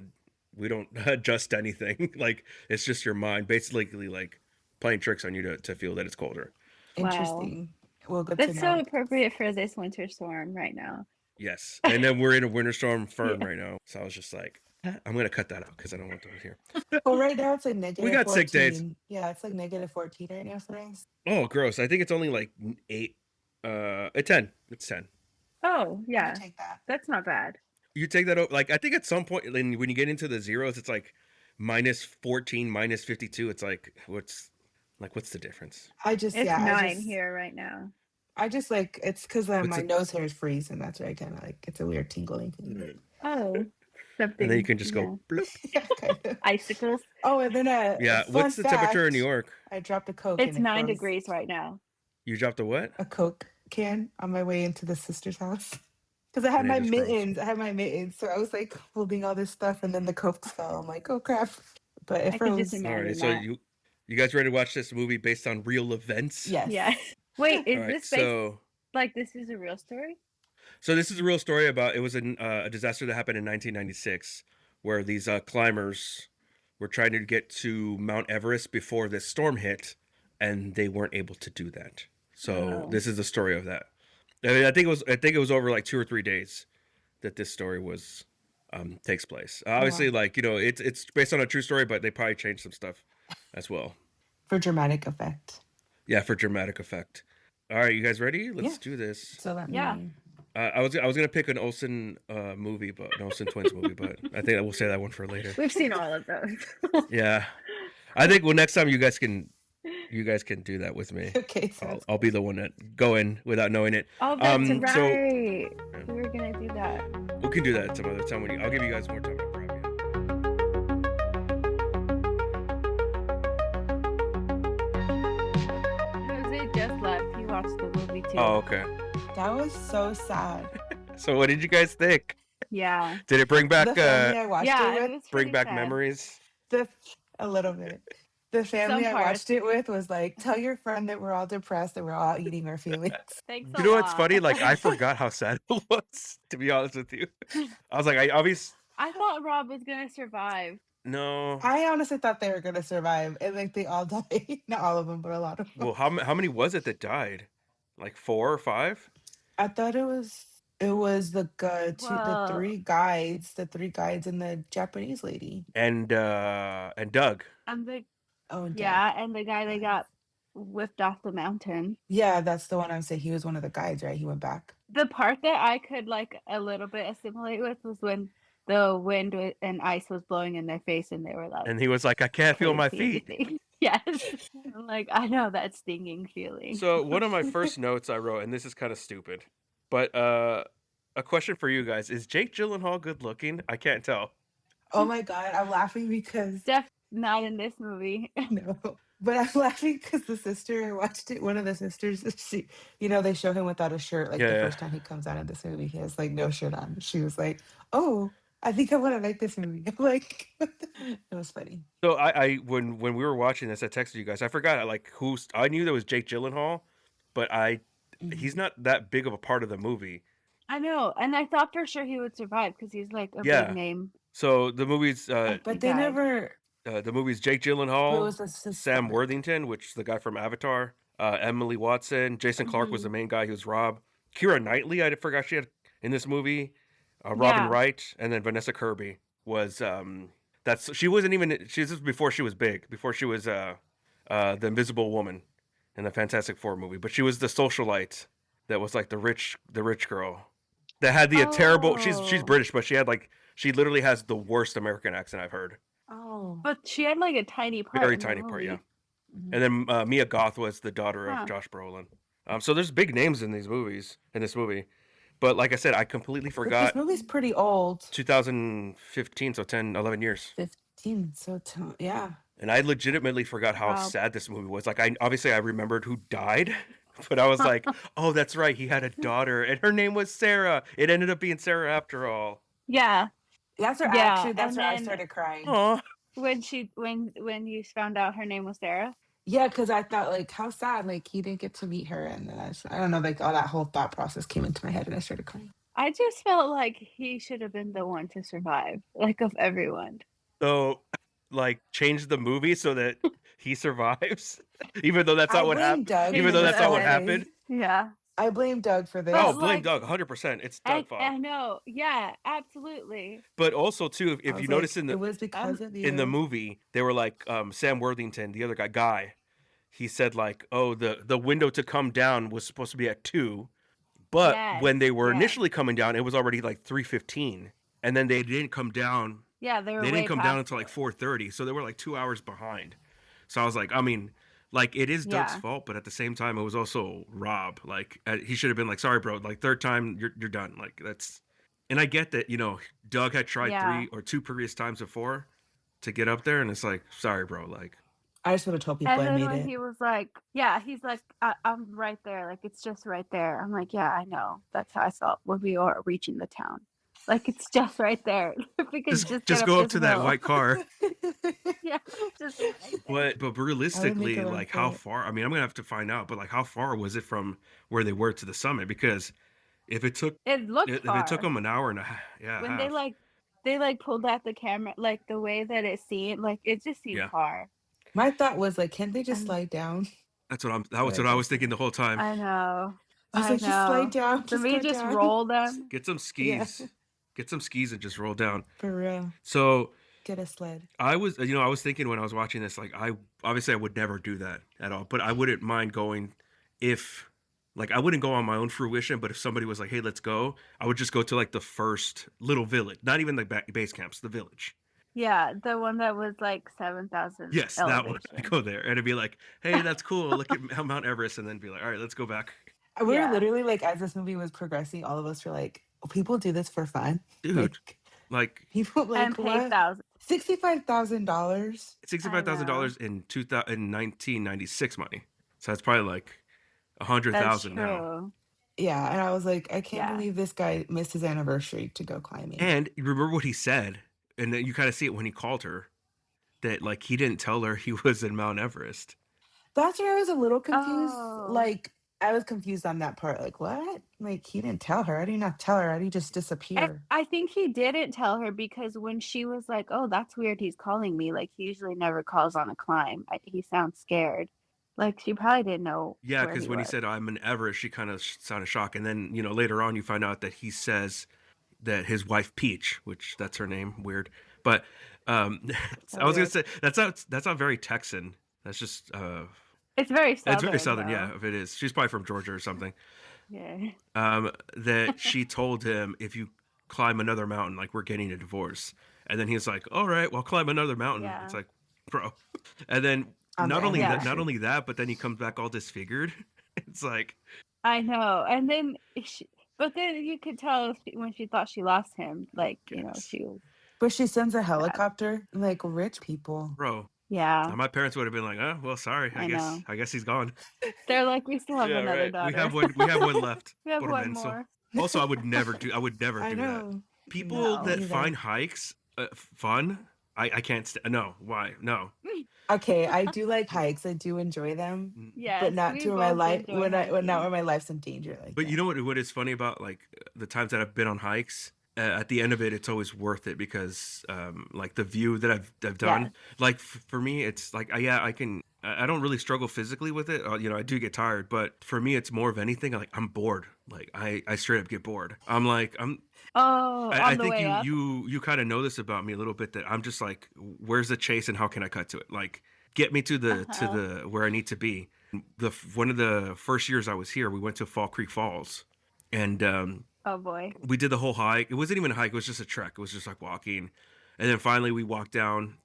adjust anything. Like it's just your mind basically like playing tricks on you to feel that it's colder. Interesting. Well, good That's to so know. appropriate for this winter storm right now. Yes, and then we're in a winter storm firm right now, so I was just like, I'm gonna cut that out because I don't want to hear. Well, right now it's like negative. We got 14. sick days. Yeah, it's like negative 14 right now for us. Oh, gross! I think it's only like 8, 10. It's 10. Oh I yeah, take that. that's not bad. You take that over. Like I think at some point, when you get into the zeros, it's like minus 14, minus 52. It's like what's the difference? I just It's yeah, 9 here right now. I just like it's because What's my it- nose hairs freeze, and that's why I kind of like it's a weird tingling. Oh, something. And then you can just yeah. go. Bloop. Yeah, kind of. Icicles. Oh, and then Yeah. fun What's the temperature in New fact, York? I dropped a Coke. It's and it 9 froze. degrees right now. You dropped a what? A Coke can on my way into the sister's house because I had And it my just froze. mittens. I had my mittens, so I was like holding all this stuff, and then the Coke fell. I'm like, oh crap! But it I could just froze. imagine. Alright, so that. you guys ready to watch this movie based on real events? Yes. Yeah. Wait, is All right, this based so like this is a real story? this is a real story about it was a disaster that happened in 1996 where these climbers were trying to get to Mount Everest before this storm hit, and they weren't able to do that. So Oh. this is the story of that. I think it was over like 2 or 3 days that this story was takes place. Obviously, like it's based on a true story, but they probably changed some stuff as well. For dramatic effect. Yeah, for dramatic effect. All right, you guys ready? Let's Yeah. do this. So that Yeah. I was gonna pick an Olsen movie, but an Olsen twins movie, but I think we'll say that one for later. We've seen all of those. Yeah, I think next time you guys can You guys can do that with me. Okay, so I'll be the one that go in without knowing it. Oh, that's So right. We were gonna do that. we can do that some other time. I'll give you guys more time to prep. Jose just left. He watched the movie too. Oh, okay. that was so sad. So what did you guys think? Yeah. Did it bring back The family I watched Yeah, it it with, was bring pretty back sad. memories? a little bit. The family I parts. watched it with was like, tell your friend that we're all depressed and we're all eating our feelings. Thanks You a know lot. what's funny? Like I forgot how sad it was. To be honest with you, I was like, I thought Rob was gonna survive. no. I honestly thought they were gonna survive, and like they all died. Not all of them, but a lot of them. Well, how many was it that died? Like 4 or 5? I thought it was the Well, three guides and the Japanese lady. And Doug. and the Oh, and Doug. yeah, and the guy that got whipped off the mountain. Yeah, that's the one I'm saying. He was one of the guides, right? He went back. The part that I could like a little bit assimilate with was when the wind and ice was blowing in their face, and they were like, And he was like, I can't feel my feet. everything. Yes. I'm like, I know that stinging feeling. So one of my first notes I wrote, and this is kind of stupid, but a question for you guys: is Jake Gyllenhaal good looking? I can't tell. Oh my god, I'm laughing because Not in this movie. no, but I'm laughing because the sister I watched it. One of the sisters, she, they show him without a shirt. Like the Yeah. first time he comes out of this movie, he has like no shirt on. She was like, "Oh, I think I want to like this movie." I'm like, it was funny. So I when we were watching this, I texted you guys. I forgot I knew there was Jake Gyllenhaal, but he's not that big of a part of the movie. I know, and I thought for sure he would survive because he's like a big name. So the movie's But they guy. never. the movie's Jake But it Gyllenhaal, was the sister. Sam Worthington, which is the guy from Avatar, Emily Watson, Jason Clarke was the main guy. He was Rob. Keira Knightley, I forgot she had in this movie. Robin Yeah. Wright, and then Vanessa Kirby was she wasn't even this was before she was big, before she was the Invisible Woman in the Fantastic Four movie, but she was the socialite that was like the rich girl that had the terrible. She's Oh. British, but she literally has the worst American accent I've heard. Oh, But she had like a tiny part. Very in the tiny part, movie. yeah. And then Mia Goth was the daughter Huh. of Josh Brolin. So there's big names in this movie. But like I said, I completely but forgot. this movie's pretty old. 2015, so 10, 11 years. 15. So yeah. And I legitimately forgot how Wow. sad this movie was. Like I remembered who died, but I was like, oh, that's right. He had a daughter and her name was Sarah. It ended up being Sarah after all. Yeah. That's where Yeah, actually that's and where I then- started crying. Aw. When you found out her name was Sarah. Yeah, because I thought like how sad, like he didn't get to meet her, and then I don't know, like all that whole thought process came into my head, and I started crying. I just felt like he should have been the one to survive, like of everyone. So, like, change the movie so that he survives, even though that's not what happened. Doug. Even though that's not what Okay. happened. Yeah. I blame Doug for this. But, Oh, blame like, Doug, 100%. It's Doug's fault. I know. Yeah, absolutely. But also too, if I you was notice like, it was because of you. in the movie, they were like Sam Worthington, the other guy. He said like, oh, the window to come down was supposed to be at 2, but Yes, when they were yes. initially coming down, it was already like 3:15, and then they didn't come down. Yeah, they were. They way didn't come down past until like it. 4:30, so they were like 2 hours behind. So I was like, I mean, like it is Doug's Yeah. fault, but at the same time, it was also Rob. Like he should have been like, sorry, bro, like third time you're done. Like that's, and I get that Doug had tried Yeah. 3 or 2 previous times before to get up there, and it's like, sorry, bro, like. I just would have told people And I then made when it. he was like, yeah, he's like, I'm right there. Like, it's just right there. I'm like, yeah, I know. That's how I felt when we were reaching the town. Like, it's just right there. We could just get go up this to that hill. white car. Yeah, just right there. But realistically, a run like for how it. far? I mean, I'm gonna have to find out. But like, how far was it from where they were to the summit? Because if it took It looked if far. it took them an hour and a half, When they pulled out the camera, like the way that it seemed, like it just seemed Yeah. far. My thought was like, can't they just And- slide down? that was what I was thinking the whole time. I know. I was I like, just slide know. down. For me, go just down. roll them. Get some Yeah. skis. Get some skis and just roll down. For real. So Get a sled. I was thinking when I was watching this, like I would never do that at all, but I wouldn't mind going if, like, I wouldn't go on my own fruition, but if somebody was like, hey, let's go, I would just go to like the first little village, not even the base camps, the village, Yeah, the one that was like 7,000 Yes, that one. I elevation. go there and it'd be like, hey, that's cool. Look at Mount Everest, and then be like, all right, let's go back. We were Yeah. literally like, as this movie was progressing, all of us were like, people do this for fun. Dude, like People And like paid what? thousands. $65,000. $65,000 in 1996 money. So that's probably like That's 100,000 now. true. Yeah, and I was like, I can't Yeah. believe this guy missed his anniversary to go climbing. And you remember what he said, and then you kind of see it when he called her, that like he didn't tell her he was in Mount Everest. That's where I was a little confused. Oh. Like, I was confused on that part. Like, what? Like, he didn't tell her. How do you not tell her? How do you just disappear? I think he didn't tell her because when she was like, "Oh, that's weird. He's calling me." Like he usually never calls on a climb. He sounds scared. Like she probably didn't know Yeah, where because he when he was. said I'm in Everest, she kind of sounded shocked, and then later on you find out that he says that his wife Peach, which that's her name, weird, but So I was gonna weird. say that's not very Texan. That's just It's very it's southern. very southern. Though. Yeah, if it is, she's probably from Georgia or something. Yeah. That she told him if you climb another mountain, like we're getting a divorce, and then he's like, all right, well climb another mountain. Yeah. It's like, bro, and then On the not only anniversary. that, but then he comes back all disfigured. It's like, I know. And then, but then you could tell when she thought she lost him. Like yes, she was But she sends a sad. helicopter. Like, rich people. bro. Yeah. My parents would have been like, "Oh, well, sorry. I know. I guess he's gone." They're like, we still have Yeah, another right. daughter. We have one left. We have Por one menso. more. Also, I would never do I that. know. People No. that Either. find hikes fun, I can't no. Why? No. Okay, I do like hikes. I do enjoy them. Yes, But not we to where my both life enjoy when not hiking. where my life's in danger like But that. you know what is funny about like the times that I've been on hikes? At the end of it, it's always worth it because like the view that I've done. Yes. Like for me, it's like yeah, I can. I don't really struggle physically with it. I do get tired, but for me, it's more of anything. Like I'm bored. Like I straight up get bored. I'm like Oh, I on the think way up. you kind of know this about me a little bit that I'm just like, where's the chase and how can I cut to it? Like, get me to the where I need to be. One of the first years I was here, we went to Fall Creek Falls, and Oh boy. we did the whole hike. It wasn't even a hike; it was just a trek. It was just like walking, and then finally we walked down.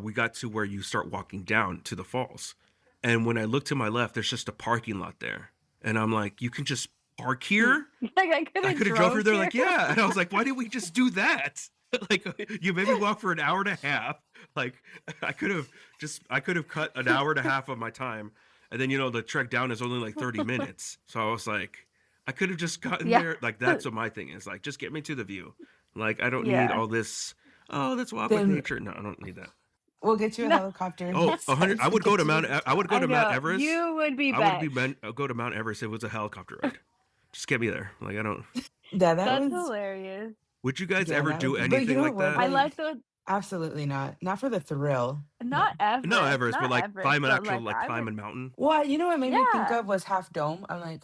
We got to where you start walking down to the falls, and when I look to my left, there's just a parking lot there, and I'm like, you can just park here. Like I could I have could have drove her drove there, here. like, yeah. And I was like, why didn't we just do that? Like, you made me walk for an hour and a half. Like, I could have cut an hour and a half of my time. And then, the trek down is only like 30 minutes. So I was like, I could have just gotten Yeah. there. Like, that's what my thing is. Like, just get me to the view. Like, I don't need Yeah. all this, oh, let's walk with Then nature. No, I don't need that. we'll get you a No. helicopter. And Oh, next time 100. I we would go get to you Mount. the I would go I to Mount know. Everest. You would be I back. would go to Mount Everest if it was a helicopter ride. Just get me there. Like, I don't. Yeah, that That's was hilarious. Would you guys yeah, ever that do would be, but you anything know like what? that? I Like, like the absolutely not. Not for the thrill. No. not Everest. No, Everest, but Not like Everest, climb an but actual like I climb a would. mountain. Well, you know what made me think Yeah. of was Half Dome. I'm like,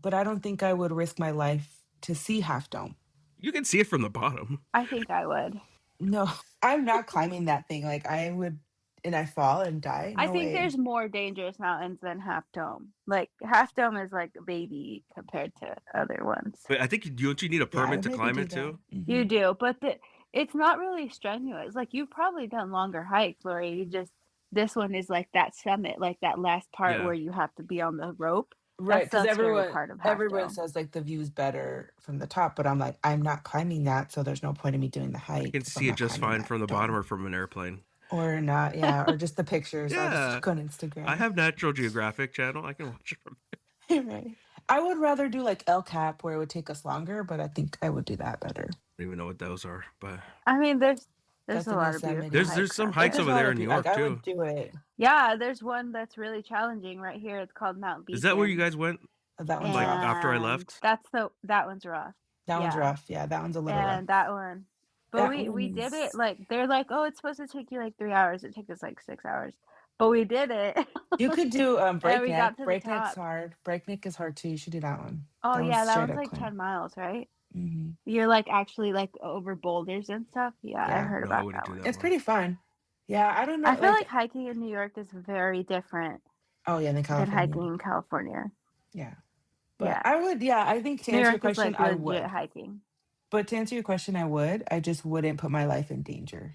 but I don't think I would risk my life to see Half Dome. You can see it from the bottom. I think I would. No, I'm not climbing that thing. Like I would, and I fall and die. I No think way. there's more dangerous mountains than Half Dome. Like Half Dome is like a baby compared to other ones. But I think don't you need a Yeah, I permit would to maybe climb do it too? that. You do, but it's not really strenuous. Like you've probably done longer hikes, Lori. This one is like that summit, like that last part Yeah. where you have to be on the rope. Right, That's because the scary everyone part of Half everyone Dome. says like the view's better from the top, but I'm like, I'm not climbing that, so there's no point in me doing the I hike can if I'm see it not just climbing fine that from the bottom dome. or from an airplane. Or not, yeah, or just the pictures. I'll Yeah. just go on Instagram. I have Natural Geographic channel. I can watch it from Right. I would rather do like El Cap where it would take us longer, but I think I would do that better. I don't even know what those are, but I mean, there's That's a in lot of Yosemite. beautiful there's hikes some out hikes there. over there in New York I too. would do it. Yeah, there's one that's really challenging right here. It's called Mount Beacon. Is that where you guys went? That one's Like rough. after I And left? that one's rough. That one's Yeah. rough. Yeah, that one's a little rough. And that one. But That we did it one's like they're like, oh, it's supposed to take you like 3 hours. It took us like 6 hours. But we did it. you could do And we got breakneck. to the Breakneck's top. hard. Breakneck is hard too. You should do that one. Oh That yeah, one's that straight one's up like climb. 10 miles, right? hmm You're like actually like over boulders and stuff. Yeah, I Yeah. heard No, I about wouldn't that do one. that It's one. pretty fun. Yeah, I don't know. I feel like hiking in New York is very different oh yeah, in than California. hiking in California. Yeah. But Yeah. I would, yeah, I think to New answer your York is question, like I legit would. hiking. But to answer your question, I would. I just wouldn't put my life in danger.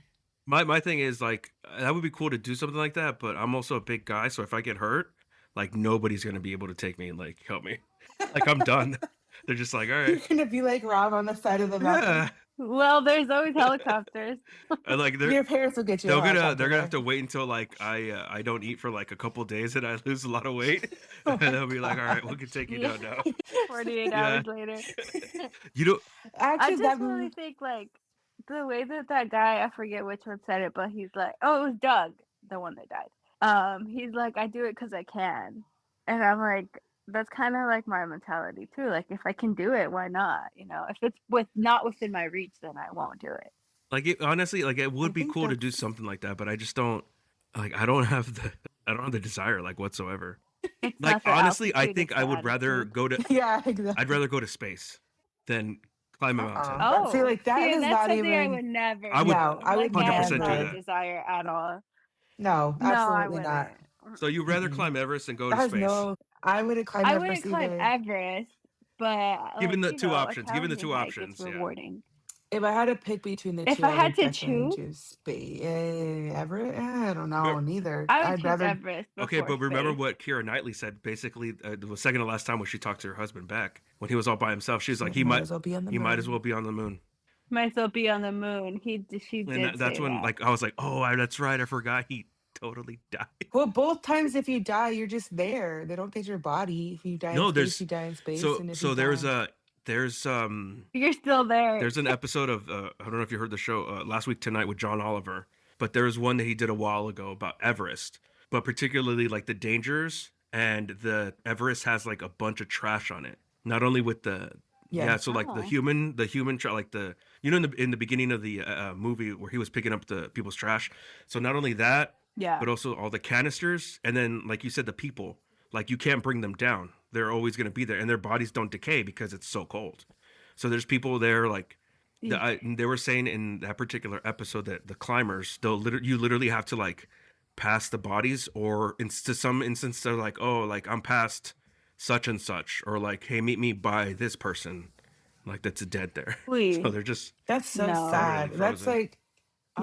My thing is like that would be cool to do something like that, but I'm also a big guy, so if I get hurt, like nobody's gonna be able to take me and like help me. Like I'm done. They're just like, all You're right, gonna be like Rob on the side of the yeah. mountain. Well, there's always helicopters. And like Your parents will get you a they're helicopter gonna have there. to wait until like I don't eat for like a couple days and I lose a lot of weight, Oh and my they'll be like, all right, we can take you Yeah. down now. 48 Yeah. hours later. You know, I Actually, just really think like the way that guy, I forget which one said it, but he's like, oh, it was Doug, the one that died. He's like, I do it because I can, and I'm like, that's kind of like my mentality too. Like, if I can do it, why not? You know, if it's not within my reach, then I won't do it. like honestly, like it would I be think cool to that's do something like that, but I just don't like I don't have the desire like whatsoever. It's Like not the honestly, I altitude; think it's I the would rather attitude. go to yeah, I'd exactly. rather go to space than climb a mountain. But see, Oh, like that see, and is that's not something I even. would never I would do. No, I would Like, that is 100% do not a never. that. desire at all. No, No, I absolutely not. wouldn't. So you rather Mm-mm. climb Everest and go That to has space? no. I wouldn't climb I wouldn't Everest climb either. Everest, but Given like, the you two know, a options, given the challenging two hike is options, yeah. rewarding. If I had to pick between the If two, I I had would to definitely choose, choose space. Everett? I don't know. Neither. I would I'd choose rather. Everest Okay, before but remember space. what Keira Knightley said. Basically, the second to last time when she talked to her husband Beck, when he was all by himself, she was like, Said might as well be on the he might as well moon. be on the moon. Might as well be on the moon. She And did that's say when that. like I was like, oh, that's right, I forgot he totally died. Well, both times if you die, you're just there. They don't take your body. If you die in No, space, there's you die in space. so And if you so there's die, a there's You're still there. there's an episode of I don't know if you heard the show Last Week Tonight with John Oliver, but there was one that he did a while ago about Everest, but particularly like the dangers, and the Everest has like a bunch of trash on it. Not only with the yeah. yeah, so like Oh, the human like the in the beginning of the movie where he was picking up the people's trash. So not only that, yeah. but also all the canisters, and then like you said, the people. Like you can't bring them down. They're always going to be there, and their bodies don't decay because it's so cold. So there's people there like they were saying in that particular episode that the climbers you literally have to like pass the bodies, or to some instance they're like, oh, like I'm past such and such, or like, hey, meet me by this person, like that's dead there. So Please, they're just That's so no. permanently sad. That's frozen. like,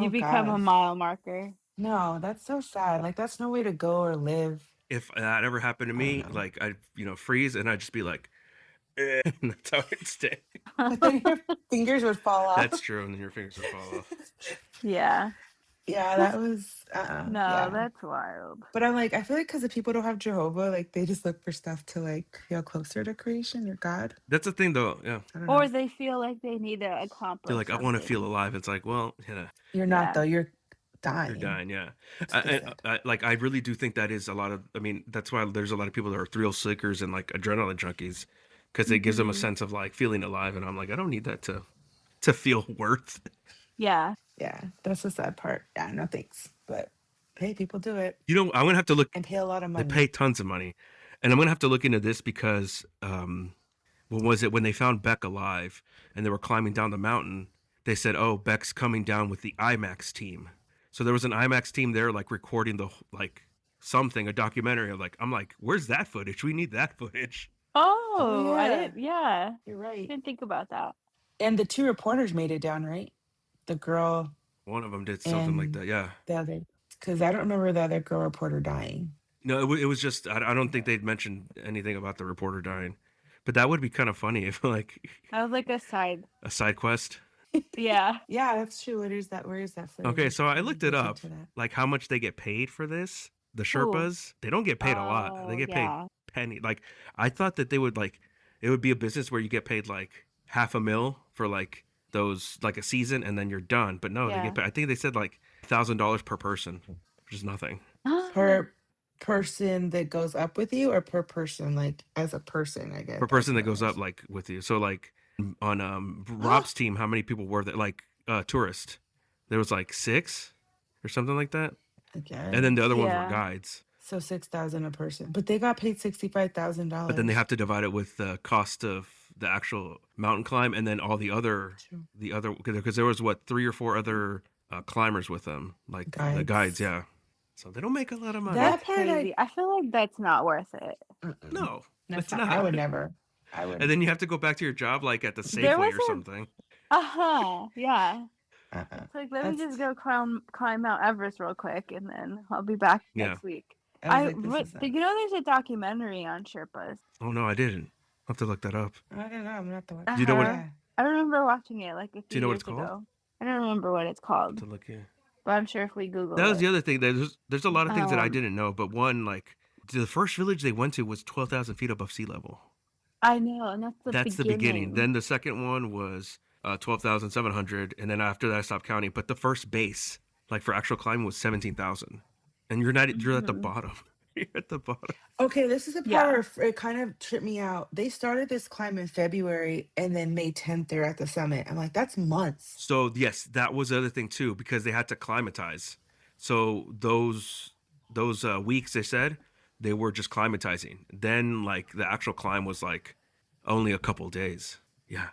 You oh become a God. mile marker. No, that's so sad. Like, that's no way to go or live. If that ever happened to I don't me, know. like I'd freeze and I'd just be like, eh, and that's how I'd stay. But then your fingers would fall off. That's true, and then your fingers would fall off. Yeah. Yeah, that was, No, yeah. that's wild. But I'm like, I feel like because the people don't have Jehovah, like, they just look for stuff to, like, feel closer to creation or God. That's the thing, though. Yeah, I don't know. Or they feel like they need to they're accomplish like, I want to feel something. alive. It's like, well, yeah, You're not, Yeah. though. You're you're dying. dying. Yeah, It's pretty sad. like I really do think that is a lot of. I mean, that's why there's a lot of people that are thrill seekers and like adrenaline junkies, because it gives them a Mhm. sense of like feeling alive. And I'm like, I don't need that to feel worth. Yeah. Yeah, that's the sad part. Yeah, no thanks. But hey, people do it You know, I'm gonna have to look. and pay a lot of They money. pay tons of money, and I'm gonna have to look into this because what was it when they found Beck alive and they were climbing down the mountain? They said, "Oh, Beck's coming down with the IMAX team." So there was an IMAX team there, like recording the like something, a documentary. I'm like, where's that footage? We need that footage. Oh, I yeah. didn't. Yeah. You're right. Didn't think about that. And the two reporters made it down, right? The girl One of them did something like and that. Yeah. the other. Because I don't remember the other girl reporter dying. No, it was just I don't think they'd mentioned anything about the reporter dying, but that would be kind of funny if like That was like a side. a side quest. Yeah. Yeah, that's true. Where is that? Where is that footage? Okay, so I Let me looked it look up, into that. like how much they get paid for this. The Ooh. Sherpas, they don't get paid a lot. They Oh, get paid yeah. penny. Like I thought that they would like it would be a business where you get paid like $500,000 for like those like a season and then you're done. But no, they Yeah. get paid. I think they said like $1,000 per person, which is nothing. Per person that goes up with you or per person, like as a person, I guess. Per person that goes $1,000. up like with you. So like on Rob's team, how many people were there? Like tourists, there was like 6 or something like that, Again. and then the other ones were Yeah. guides. So 6,000 a person. But they got paid $65,000. But then they have to divide it with the cost of the actual mountain climb, and then all the other because there was what 3 or 4 other climbers with them, like the guides. Guides. Yeah, so they don't make a lot of money. That That's part crazy. I feel like that's not worth it. No, That's it's not. I would never. I would. And then you have to go back to your job like at the There Safeway was or something. Yeah. It's like, let me That's, just go climb Mount Everest real quick, and then I'll be back Yeah. next week. I was like, this is Did you know there's a documentary on Sherpas? Oh no, I didn't. I'll have to look that up. I don't know. I'm not the one. Do you know what? Yeah. I remember watching it like a Do few you know what years it's called? ago. I don't remember what it's called, To look here. but I'm sure if we That Google was it. the other thing. There's a lot of things that I Um, didn't know, but one, like, the first village they went to was 12,000 feet above sea level. I know, and that's the That's the beginning. beginning. Then the second one was 12,700, and then after that I stopped counting. But the first base, like for actual climbing, was 17,000, and you're at the Mhm. bottom. You're at the bottom. Okay, this is the part Yeah. where it kind of tripped me out. They started this climb in February, and then May 10th, they're at the summit. I'm like, that's months. So yes, that was the other thing too, because they had to climatize. So those weeks they said they were just climatizing. Then like the actual climb was like only a couple days. Yeah,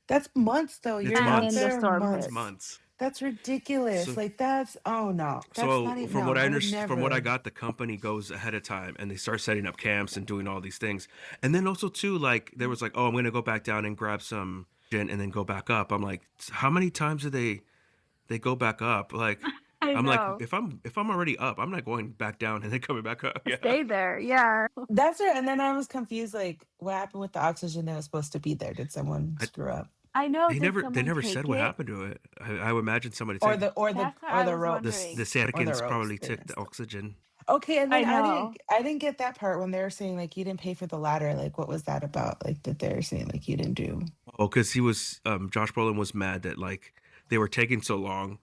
That's months, though. it's You're And out then the months. there storm It's hit. months. months. That's ridiculous. So Like, that's, oh no, that's so not even, from no, what I I would understand, from what I never. got, the company goes ahead of time and they start setting up camps and doing all these things. And then also too, like there was like, oh, I'm gonna go back down and grab some gin and then go back up. I'm like, how many times do they go back up? Like, I I'm like, know. if I'm already up, I'm not going back down and then coming back up. Yeah. Stay there. Yeah. That's it. And then I was confused, like, what happened with the oxygen that was supposed to be there? Did someone I, screw up? I know. they Did never someone said take what it? happened to it. I would imagine somebody Or took the or the That's what or I the was ropes? wondering. the Or the Satikins ropes. probably They took the messed up. oxygen. Okay, and I then know. I didn't get that part when they were saying like you didn't pay for the ladder. Like, what was that about? Like, that they're saying like you didn't do. Oh, because he was Josh Brolin was mad that like they were taking so long,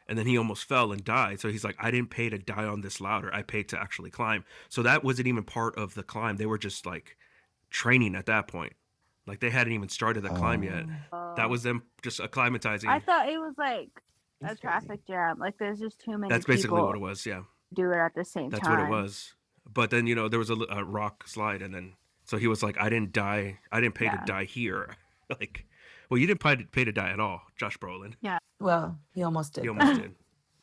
and then he almost fell and died. So he's like, I didn't pay to die on this ladder. I paid to actually climb. So that wasn't even part of the climb. They were just like training at that point. Like they hadn't even started the climb yet. Oh, That was them just I acclimatizing. thought it was like a that's crazy. traffic jam. Like there's just too many That's basically what people it was. Yeah, do it at the same that's what it time. was. But then there was a rock slide, and then so he was like, I didn't die. I didn't pay to Yeah. die here. Like, well, you didn't pay to die at all, Josh Brolin. Well, he almost He did almost though. did,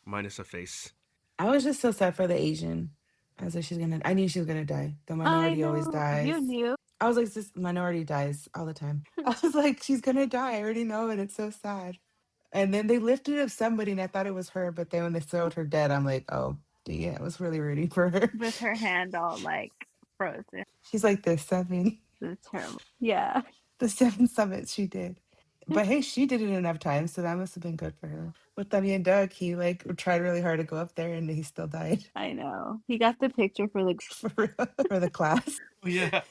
minus a face. I was just so sad for the Asian. I was like, she's gonna. I knew she was gonna die. The I minority always know. You dies. knew. I was like, this minority dies all the time. I was like, she's gonna die. I already know it. It's so sad. And then they lifted up somebody, and I thought it was her. But then when they showed her dead, I'm like, oh, yeah, I was really rooting for her. With her hand all like frozen. She's like the seven, It's terrible. Yeah. the seven summits she did. But hey, she did it enough times, so that must have been good for her. With Tommy and Doug, he like tried really hard to go up there, and he still died I know. He got the picture for the for the class. Oh yeah.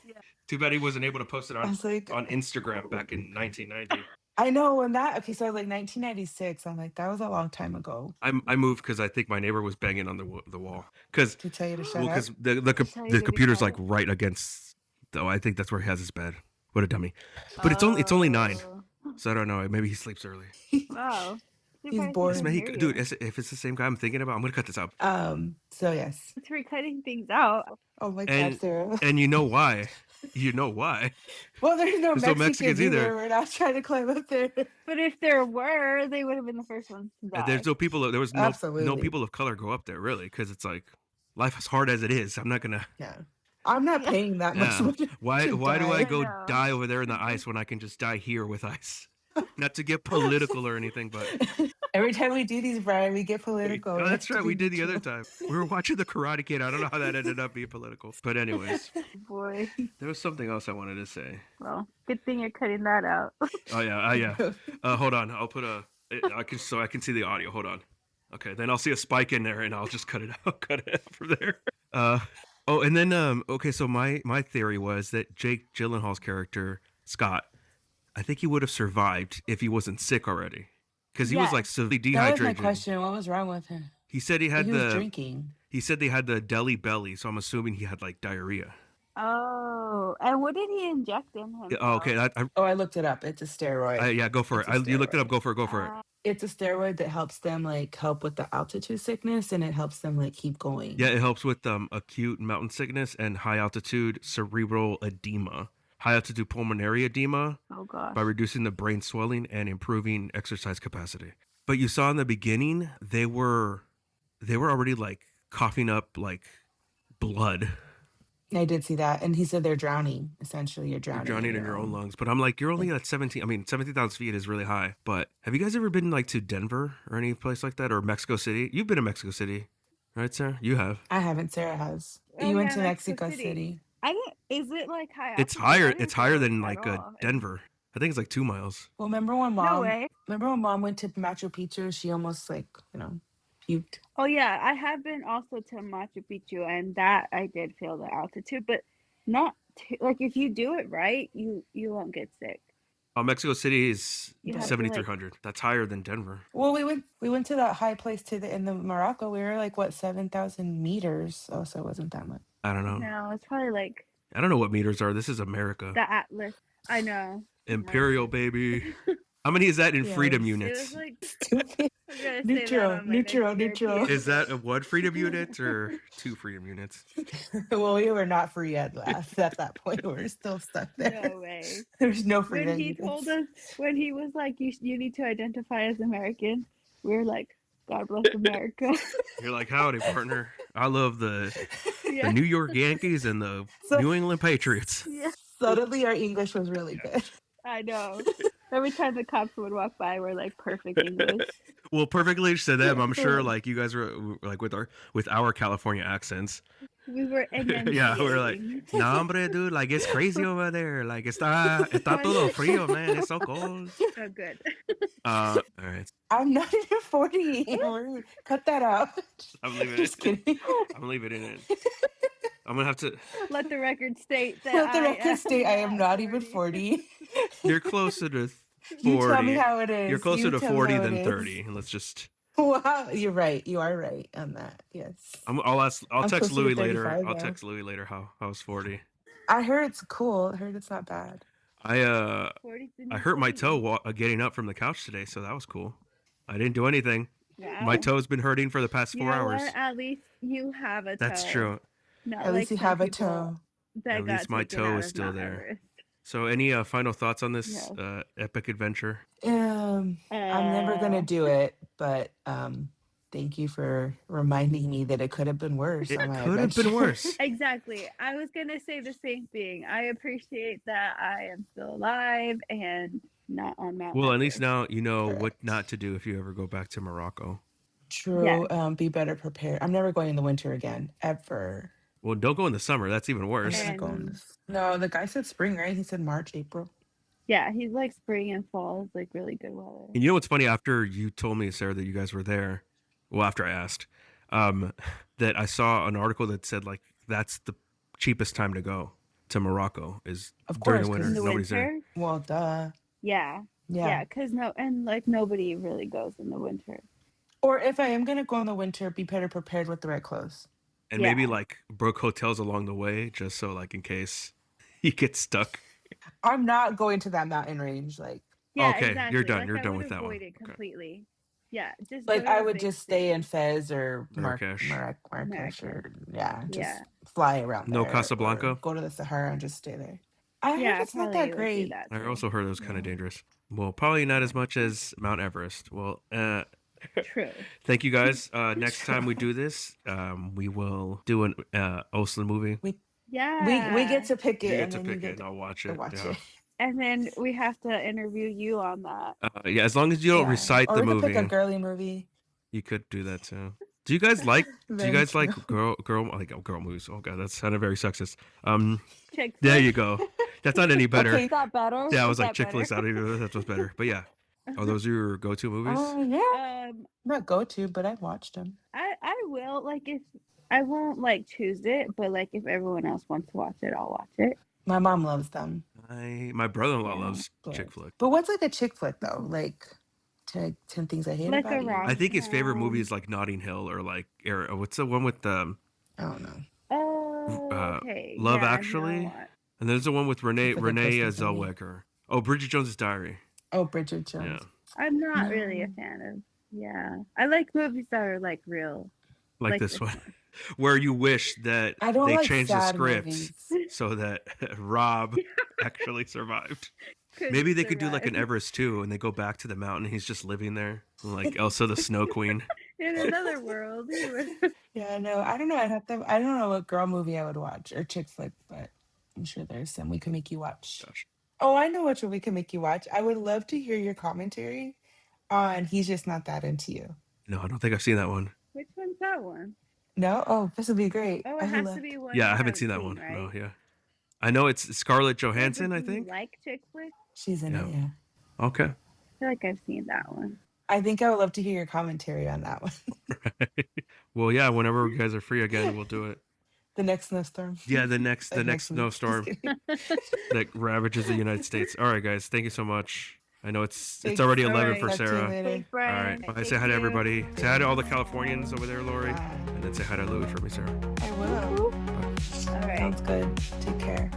Too bad he wasn't able to post it I was like, on Instagram back in 1990. I know when that. Okay, so like 1996. I'm like, that was a long time ago. I moved because I think my neighbor was banging on the wall. Because To tell you to shut up. because Tell you the to be computer's like quiet. right against. Oh, I think that's where he has his bed. What a dummy! But it's only 9, Oh. so I don't know. Maybe he sleeps early. Wow. He's Surprised bored. This he man, can hear dude, you. if it's the same guy I'm thinking about, I'm gonna cut this out. So yes. It's for cutting things out. Oh my God, And Sarah. and you know why? You know why? Well, there's no There's no Mexicans Mexicans either. either. We're not trying to climb up there. But if there were, they would have been the first ones to die. There's no people. There was no Absolutely. people of color go up there really because it's like life as hard as it is. I'm not gonna. Yeah. I'm not Yeah. paying that much Yeah. money. Why to do I die. go know. die over there in the ice when I can just die here with ice? Not to get political or anything, but Every time we do these, Brian, we get political. oh, We that's have to right. We be did the other neutral. time. We were watching the Karate Kid. I don't know how that ended up being political, but anyways, Boy. there was something else I wanted to say. Well, good thing you're cutting that out. Oh yeah, yeah. Hold on. I'll put I can see the audio. Hold on. Okay, then I'll see a spike in there, and I'll just cut it out. Cut it out from there. Oh, and then okay. So my theory was that Jake Gyllenhaal's character Scott, I think he would have survived if he wasn't sick already, because he was like Yes. severely That was my dehydrated. question. What was wrong with him? He said he had He was the drinking. he said they had the deli belly, so I'm assuming he had like diarrhea. Oh, and what did he inject in him? Yeah, oh, okay. Oh, I looked it up. It's a steroid. Yeah, go for It's it. a You looked it up. steroid. Go for it. Go for it. It's a steroid that helps them like help with the altitude sickness, and it helps them like keep going. Yeah, it helps with acute mountain sickness and high altitude cerebral edema, high altitude pulmonary edema Oh gosh. by reducing the brain swelling and improving exercise capacity. But you saw in the beginning they were already like coughing up like blood. I did see that, and he said they're drowning. Essentially, you're You're drowning drowning in in your your own own. lungs. But I'm like, you're only Like, at 17. I mean, 17,000 feet is really high. But have you guys ever been like to Denver or any place like that, or Mexico City? You've been to Mexico City, right, Sarah? You have. I haven't. Sarah has. Oh You went yeah, to Mexico Mexico City. City. I didn't. Is it like high It's altitude? higher. I It's didn't higher go than at like all. Denver. I think it's like 2 miles. Well, No way. remember when mom went to Machu Picchu? She almost like puked. Oh yeah, I have been also to Machu Picchu, and that I did feel the altitude, but not like if you do it right, you won't get sick. Mexico City is You have But to like 7,300. That's higher than Denver. well, we went to that high place in the Morocco. We were like what 7,000 meters. Oh, so it wasn't that much. I don't know. no, it's probably like I don't know what meters are. This is America. the Atlas. I know. Imperial, baby. How many is that in Yeah, freedom it It units? was like Stupid. I'm gonna say that Neutral, on like neutral, a neutral. European. Is that a one freedom unit or 2 freedom units? Well, we were not free at last. At that point, we were still stuck there. No way. There's no When freedom. he told us, when he was like, you need to identify as American, we were like, God bless America. You're like, howdy, partner. I love the yeah. New York Yankees and the So- New England Patriots. Yeah. Suddenly, our English was really good. I know. Every time the cops would walk by, we're like perfect English. Well, perfectly to them. I'm sure, like you guys were like with our California accents. We were Yeah, we're like, enunciating. no, hombre, dude, like it's crazy over there. Like está todo frío, man. It's so cold. So good. All right, I'm not even 40. Rude. Cut that out. I'm leaving Just it. kidding. I'm leaving it in. I'm gonna have to. Let the record state that Let the I record am state I am not even 40. 40. You're closer to 40. You tell me how it is. You're closer You to tell me 40 how it than is. 30. Let's just. Wow, you're right. You are right on that. Yes. I'll I'm text closer to Louis later. 35 I'll now. text Louis later how I was 40. I heard it's cool. I heard it's not bad. I 40's the I new hurt my 40. toe getting up from the couch today, so that was cool. I didn't do anything. Wow. My toe's been hurting for the past You 4 know hours. what? At least you have a toe. That's true. Not At least like you have some a people toe. that At got least my taken toe out is of still Mount there. Everest. So, any final thoughts on this Yes. epic adventure? I'm never gonna do it, but thank you for reminding me that it could have been worse. It on my could have been adventure. worse. Exactly. I was gonna say the same thing. I appreciate that I am still alive and not on Mount Well, at least Everest. now you know Correct. what not to do if you ever go back to Morocco. True. Be better prepared. I'm never going in the winter again, ever. Well, don't go in the summer. That's even I'm worse. gonna go in And- this. No, the guy said spring, right? He said March, April. Yeah, he's like spring and fall is like really good weather. And you know what's funny? After you told me, Sarah, that you guys were there, well, after I asked, that I saw an article that said like that's the cheapest time to go to Morocco is Of during course, the 'cause winter. In the Nobody's there. winter? Well, duh. Yeah. Yeah. Yeah, because nobody really goes in the winter. Or if I am gonna go in the winter, be better prepared with the right clothes. And maybe Yeah. like book hotels along the way, just so like in case you get stuck. I'm not going to that mountain range. Like Yeah, Okay, exactly. you're done. Like, You're I done would with that one. avoid it Okay. completely. Yeah, just like go to I a would big just stay in city. Fez or Marrakesh. Marrakesh or just Yeah. fly around No there. Casablanca? Or go to the Sahara and just stay there. I heard Yeah, it's not probably that would do great. that I too. also heard it was kind of Yeah. dangerous. Well, probably not as much as Mount Everest. Well, True. thank you guys. Next time we do this, we will do an Oslan movie. Yeah. We get to pick it You get and to then you pick it, get and I'll watch to it. watch Yeah. it. And then we have to interview you on that. Yeah, as long as you don't Yeah. recite Or the we could movie, pick a girly movie. you could do that too. Do you guys like? Do you Very guys like true. girl movies? Oh god, that sounded very sexist. Chick There flick. you go. That's not any better. Okay. Is that better? Yeah, I Is was like that chick flicks. I better? don't even know if that was better, but yeah. Are those your go-to movies? Yeah. Um, Not go to, but I've watched them. I will like if I won't like choose it, but like if everyone else wants to watch it, I'll watch it. My mom loves them. My brother-in-law Yeah, loves but- chick flick. But what's like a chick flick though? Like 10 things I hate Like about a you. rom- I think his favorite movie Um, is like Notting Hill or like what's the one with I don't know. Oh, Uh, okay. Love yeah, Actually? no, and there's the one with Renee It's like a Christmas movie. Zellweger. Oh, Bridget Jones's Diary. Oh, Bridget Jones. Yeah, I'm not really a No. fan of. Yeah, I like movies that are like real. like this one, where you wish that I don't they like changed the sad script movies. so that Rob actually survived. Could Maybe they could do like an survive. Everest too, and they go back to the mountain. He's just living there, like Elsa the Snow Queen. In another world, he would. Yeah, no, I don't know. I don't know what girl movie I would watch or chick flick, but I'm sure there's some we can make you watch. Gosh. Oh, I know which one we can make you watch. I would love to hear your commentary on He's Just Not That Into You. No, I don't think I've seen that one. Which one's that one? No? Oh, this would be great. Oh, I it would has love to be one. Yeah, you I haven't seen that seen, one. right? No, yeah. I know it's Scarlett Well, Johansson, but I do you think. like chick flicks? She's in Yeah. it, yeah. Okay. I feel like I've seen that one. I think I would love to hear your commentary on that one. Well, yeah, whenever you guys are free again, we'll do it. The next snowstorm. Yeah, the next Like next week. Just snowstorm kidding. that ravages the United States. All right, guys, thank you so much. I know it's Thanks. already All 11 right. for Talk to you Sarah. later. Thanks, All Brian. right, bye. Thank Say hi to you. everybody. Say hi to all the Californians over there, Lori, Bye. and then say hi to Louis for me, Sarah. I will. All right. Sounds good. Take care.